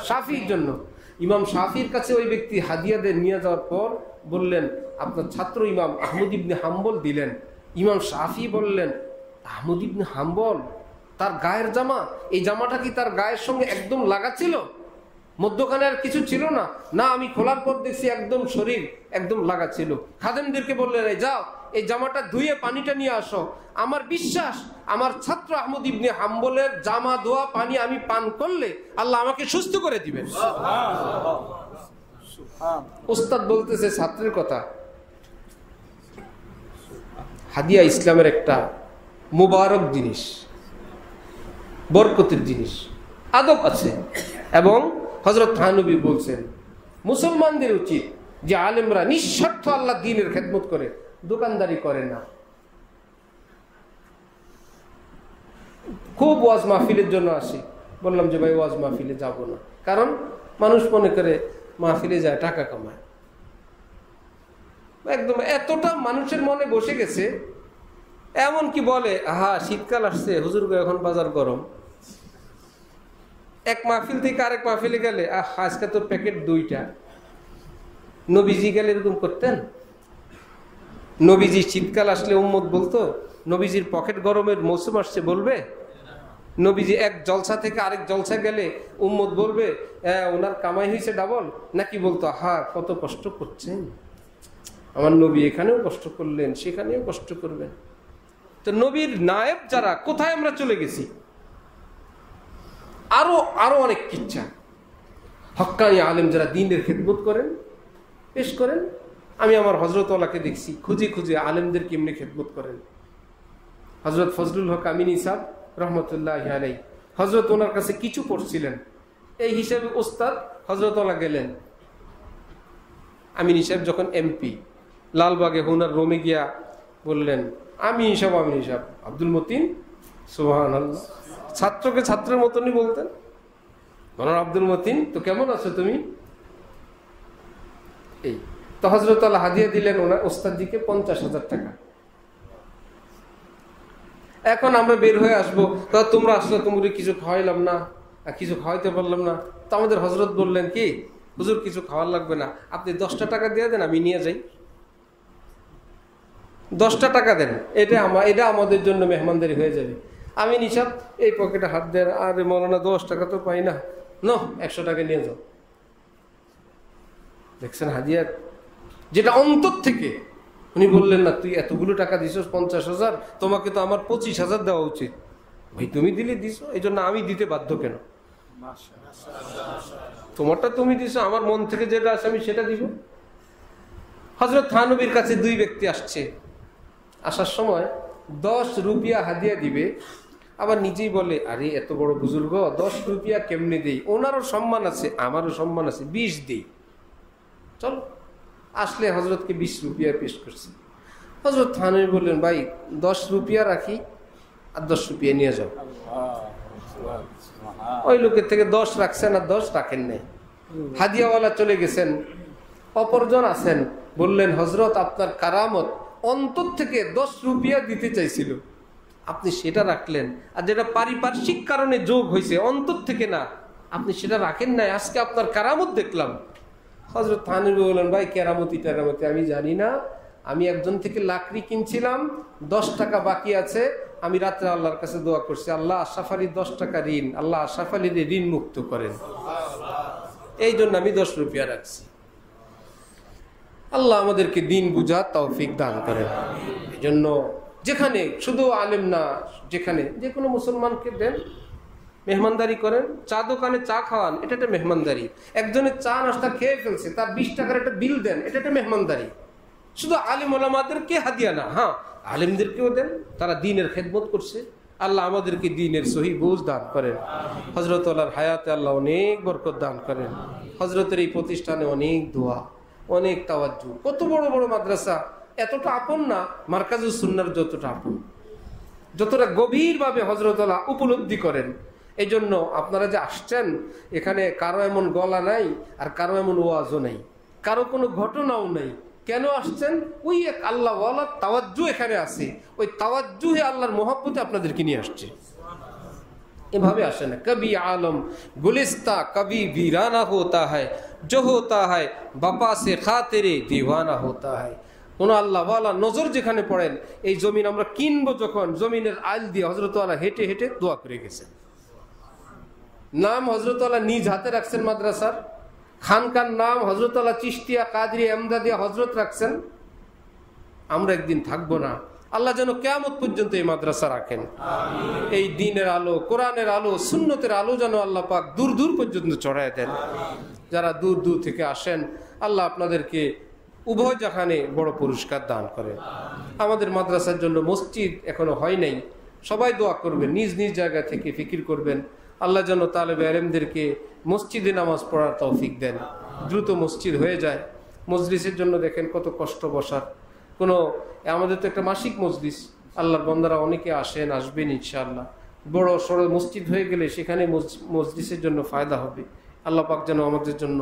শাফির জন্য। ইমাম শাফির কাছে ওই ব্যক্তি হাদিয়া দিয়ে নিয়ে যাওয়ার পর বললেন, আপনার ছাত্র ইমাম আহমদ ইবনে হাম্বল দিলেন। ইমাম শাফি বললেন, আহমদ ইবনে হাম্বল, তার গায়ের জামা, এই জামাটা কি তার গায়ের সঙ্গে একদম লাগা ছিল? মধ্যখানে আর কিছু ছিল না? না, আমি খোলার পর দেখছি একদম শরীর একদম লাগা ছিল। খাদেমদেরকে বললেন, এই যাও, এই জামাটা ধুয়ে পানিটা নিয়ে আসো। আমার বিশ্বাস, আমার ছাত্র আহমদ ইবনে হাম্বলের জামা ধোয়া পানি আমি পান করলে আল্লাহ আমাকে সুস্থ করে দিবেন। ওস্তাদ বলতেছে ছাত্রের কথা। হাদিয়া ইসলামের একটা মুবারক জিনিস, বরকতের জিনিস, আদব আছে। এবং হযরত থানবী বলছেন, মুসলমানদের উচিত যে আলেমরা নিঃস্বার্থ আল্লাহ দ্বীনের খেদমত করে, দোকানদারি করে না। খুব ওয়াজ মাহফিলের জন্য আসি, বললাম যে ভাই ওয়াজ মাহফিলে যাব না, কারণ মানুষ মনে করে মাহফিলে যায় টাকা কামায়। একদম এতটা মানুষের মনে বসে গেছে, এমন কি বলে, আহা শীতকাল আসছে হুজুর গো, এখন বাজার গরম। এক মাহফিল থেকে আরেক মাহফিলে গেলে, আজকে তো প্যাকেট 2টা। নবীজি গেলে এরকম করতেন? নবীজি শীতকাল আসলে উম্মত বলতো, নবীজির পকেট গরমের মৌসুম আসছে বলবে? নবীজি এক জলসা থেকে আরেক জলসা গেলে উম্মত বলবে ওনার কামাই হয়েছে ডাবল? নাকি বলতো, হা কত কষ্ট করছেন আমার নবী, এখানেও কষ্ট করলেন, সেখানেও কষ্ট করবেন। তো নবীর নায়েব যারা, কোথায় আমরা চলে গেছি? আরো আরো অনেক কিচ্ছা। হক্কানি আলেম যারা দ্বীনের খেদমত করেন পেশ করেন। আমি আমার হযরতওয়ালাকে দেখছি খুঁজে খুঁজে আলেমদের কেমনি খেদমত করেন। হযরত ফজলুল হক আমিনী সাহেব রহমতুল্লাহি আলাইহি, হযরত ওনার কাছে কিছু পড়ছিলেন, এই হিসাবে ওস্তাদ হযরতওয়ালা গেলেন। আমিনী সাহেব যখন এমপি, লালবাগে হুনার রোমে গিয়া বললেন, আমিনী সাহেব আব্দুল মতিন, সুবহানাল্লাহ। ছাত্রকে ছাত্রের মতনই বলতেন, মনোর আব্দুল মতিন, তো কেমন আছো তুমি? এই তো হযরতওয়ালা হাদিয়া দিলেন ওনার ওস্তাদজিকে 50,000 টাকা। এখন আমরা বের হয়ে আসবো, তো তোমরা আসলে তোমাকে কিছু খাওয়াইলাম না, কিছু খাওয়াইতে পারলাম না। তো আমাদের হযরত বললেন কি, হুজুর কিছু খাওয়ার লাগবে না, আপনি 10টা টাকা দিয়ে দেন, আমি নিয়ে যাই। 10টা টাকা দেন, এটা আমাদের জন্য মেহমানদারি হয়ে যাবে। আমি নিশাব এই পকেটে হাত দেন, আরে মৌলানা 10 টাকা তো পাই না, 100 টাকা নিয়ে যাও। দেখছেন হাদিয়া, যেটা অন্তর থেকে। উনি বললেন না, তুই এতগুলো টাকা দিছ 50,000, তোমাকে তো আমার 25,000 দেওয়া উচিত। ভাই তুমি দিলে দিছো, এই জন্য আমি দিতে বাধ্য কেন? তোমারটা তুমি দিছো, আমার মন থেকে যেটা আছে আমি সেটা দিব। হযরত থানবীর কাছে 2 ব্যক্তি আসছে, আসার সময় 10 রুপিয়া হাদিয়া দিবে, আবার নিজেই বলে, আরে এত বড় বুজুর্গ 10 রুপিয়া কেমনে দেই, ওনারও সম্মান আছে আমারও সম্মান আছে, 20 দেই। চলো, আসলে হযরতকে 20 রুপিয়া পেশ করছে। হযরত থানবী বললেন, ভাই 10 রুপিয়া রাখি আর 10 রুপিয়া নিয়ে যাও। ওই লোকের থেকে 10 রাখছেন আর 10 রাখেন নাই। হাদিয়াওয়ালা চলে গেছেন। অপরজন আছেন, বললেন, হযরত আপনার কারামত, অন্তর থেকে 10 রুপিয়া দিতে চাইছিল, আপনি সেটা রাখলেন, আর যেটা পারিপার্শ্বিক কারণে যোগ হয়েছে, অন্তর থেকে না, আপনি সেটা রাখেন নাই, আজকে আপনার কারামত দেখলাম। হযরত থানবী বললেন, ভাই কেরামতি আমি জানি না, আমি একজন থেকে লাকড়ি কিনছিলাম, 10 টাকা বাকি আছে, আমি রাত্রে আল্লাহর কাছে দোয়া করছি, আল্লাহ আশরাফ আলীর 10 টাকা ঋণ, আল্লাহ আশরাফ আলীর ঋণ মুক্ত করেন, এই জন্য আমি 10 রুপিয়া রাখছি। আল্লাহ আমাদেরকে দিন বুঝার তৌফিক দান করেন। এই জন্য যেখানে, শুধু আলেম না, যেখানে যে কোনো মুসলমানকে দেন, মেহমানদারি করেন। চা দোকানে চা খাওয়ান, এটা একটা মেহমানদারি। একজনের চা নাস্তা খেয়ে ফেলছে, তার 20 টাকার একটা বিল দেন, এটা একটা মেহমানদারি। শুধু আলিম ওলামাদেরকে হাদিয়া না, হ্যাঁ আলিমদেরকেও দেন, তারা দ্বীনের খেদমত করছে। আল্লাহ আমাদেরকে দ্বীনের সহি বুঝ দান করেন। হযরত ওয়ালার হায়াতে আল্লাহ অনেক বরকত দান করেন। হযরতের এই প্রতিষ্ঠানে অনেক দোয়া, অনেক তাওয়াজ্জু। কত বড় বড় মাদ্রাসা, এতটা আপন না মারকাজুস সুন্নাহর যতটা আপন, যতটা গভীরভাবে হযরত ওয়ালা উপলব্ধি করেন। এই জন্য আপনারা যে আসছেন, এখানে কারো এমন গলা নাই আর কারো এমন ওয়াজও নাই, কারো কোনো ঘটনাও নাই। কেন আসছেন? ওই এক আল্লাহ ওয়ালা তাওয়াজ্জু এখানে আছে, ওই তাওয়াজ্জুহে আল্লাহর মোহাব্বতে আপনাদেরকে নিয়ে আসছে। এভাবে আসে না। কবি আলম গুলিস্তা কবি वीराना होता है, जो होता है बापा से खातिरे दीवाना होता है। কোন আল্লাহ ওয়ালা নজর যেখানে পড়েন, এই জমিন আমরা কিনবো যখন, জমিনের আইল দিয়ে হযরত ওয়ালা হেঁটে হেঁটে দোয়া করে গেছেন। নাম হযরত ওয়ালা নিজ হাতে রাখছেন মাদ্রাসার, খানকার নাম হযরত ওয়ালা চিশতিয়া কাদরিয়া এমদাদিয়া হযরত রাখছেন। আমরা একদিন থাকবো না, আল্লাহ যেন কিয়ামত পর্যন্ত এই মাদ্রাসা রাখেন। এই দ্বীনের আলো, কোরআনের আলো, সুন্নতের আলো যেন আল্লাহ পাক দূর দূর পর্যন্ত ছড়ায় দেন। যারা দূর দূর থেকে আসেন, আল্লাহ আপনাদেরকে উভয় জাহানে বড় পুরস্কার দান করেন। আমাদের মাদ্রাসার জন্য মসজিদ এখনো হয় নাই, সবাই দোয়া করবেন, নিজ নিজ জায়গা থেকে ফিকির করবেন। আল্লাহ যেন তালেবে ইলমদেরকে মসজিদে নামাজ পড়ার তৌফিক দেন, দ্রুত মসজিদ হয়ে যায়। মজলিসের জন্য দেখেন কত কষ্ট বসার। আমাদের তো একটা মাসিক মজলিস, আল্লাহর বান্দারা অনেকে আসেন, আসবেন ইনশাআল্লাহ। বড় সড়ো মসজিদ হয়ে গেলে সেখানে মজলিসের জন্য ফায়দা হবে। আল্লাহ পাক যেন আমাদের জন্য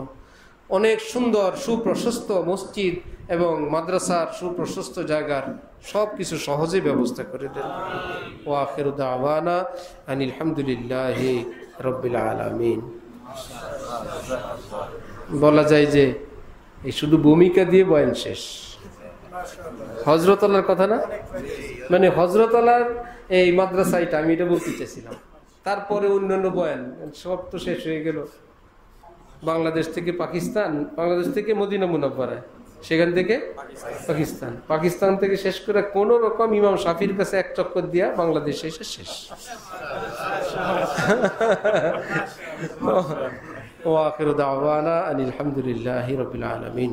অনেক সুন্দর সুপ্রশস্ত মসজিদ এবং মাদ্রাসার সুপ্রশস্ত জায়গার সব কিছু সহজে ব্যবস্থা করে দেন। ওয়া আখিরু দাওয়ানা আনিল হামদুলিল্লাহি রাব্বিল আলামিন। বলা যায় যে এই শুধু ভূমিকা দিয়ে বয়ান শেষ। হযরত আল্লাহর কথা না, মানে হযরত আল্লাহর এই মাদ্রাসাটা আমি এটা বলতে চাইছিলাম। তারপরে অন্যান্য বয়ান সব তো শেষ হয়ে গেল। বাংলাদেশ থেকে পাকিস্তান, বাংলাদেশ থেকে মদিনা মুনাব্বারায়, সেখান থেকে পাকিস্তান, পাকিস্তান থেকে শেষ করে কোন রকম ইমাম শাফির কাছে এক চক্কর দিয়া বাংলাদেশে এসে শেষ। ওয়া আখিরু দাওয়ানা আনিল হামদুলিল্লাহি রাব্বিল আলামিন।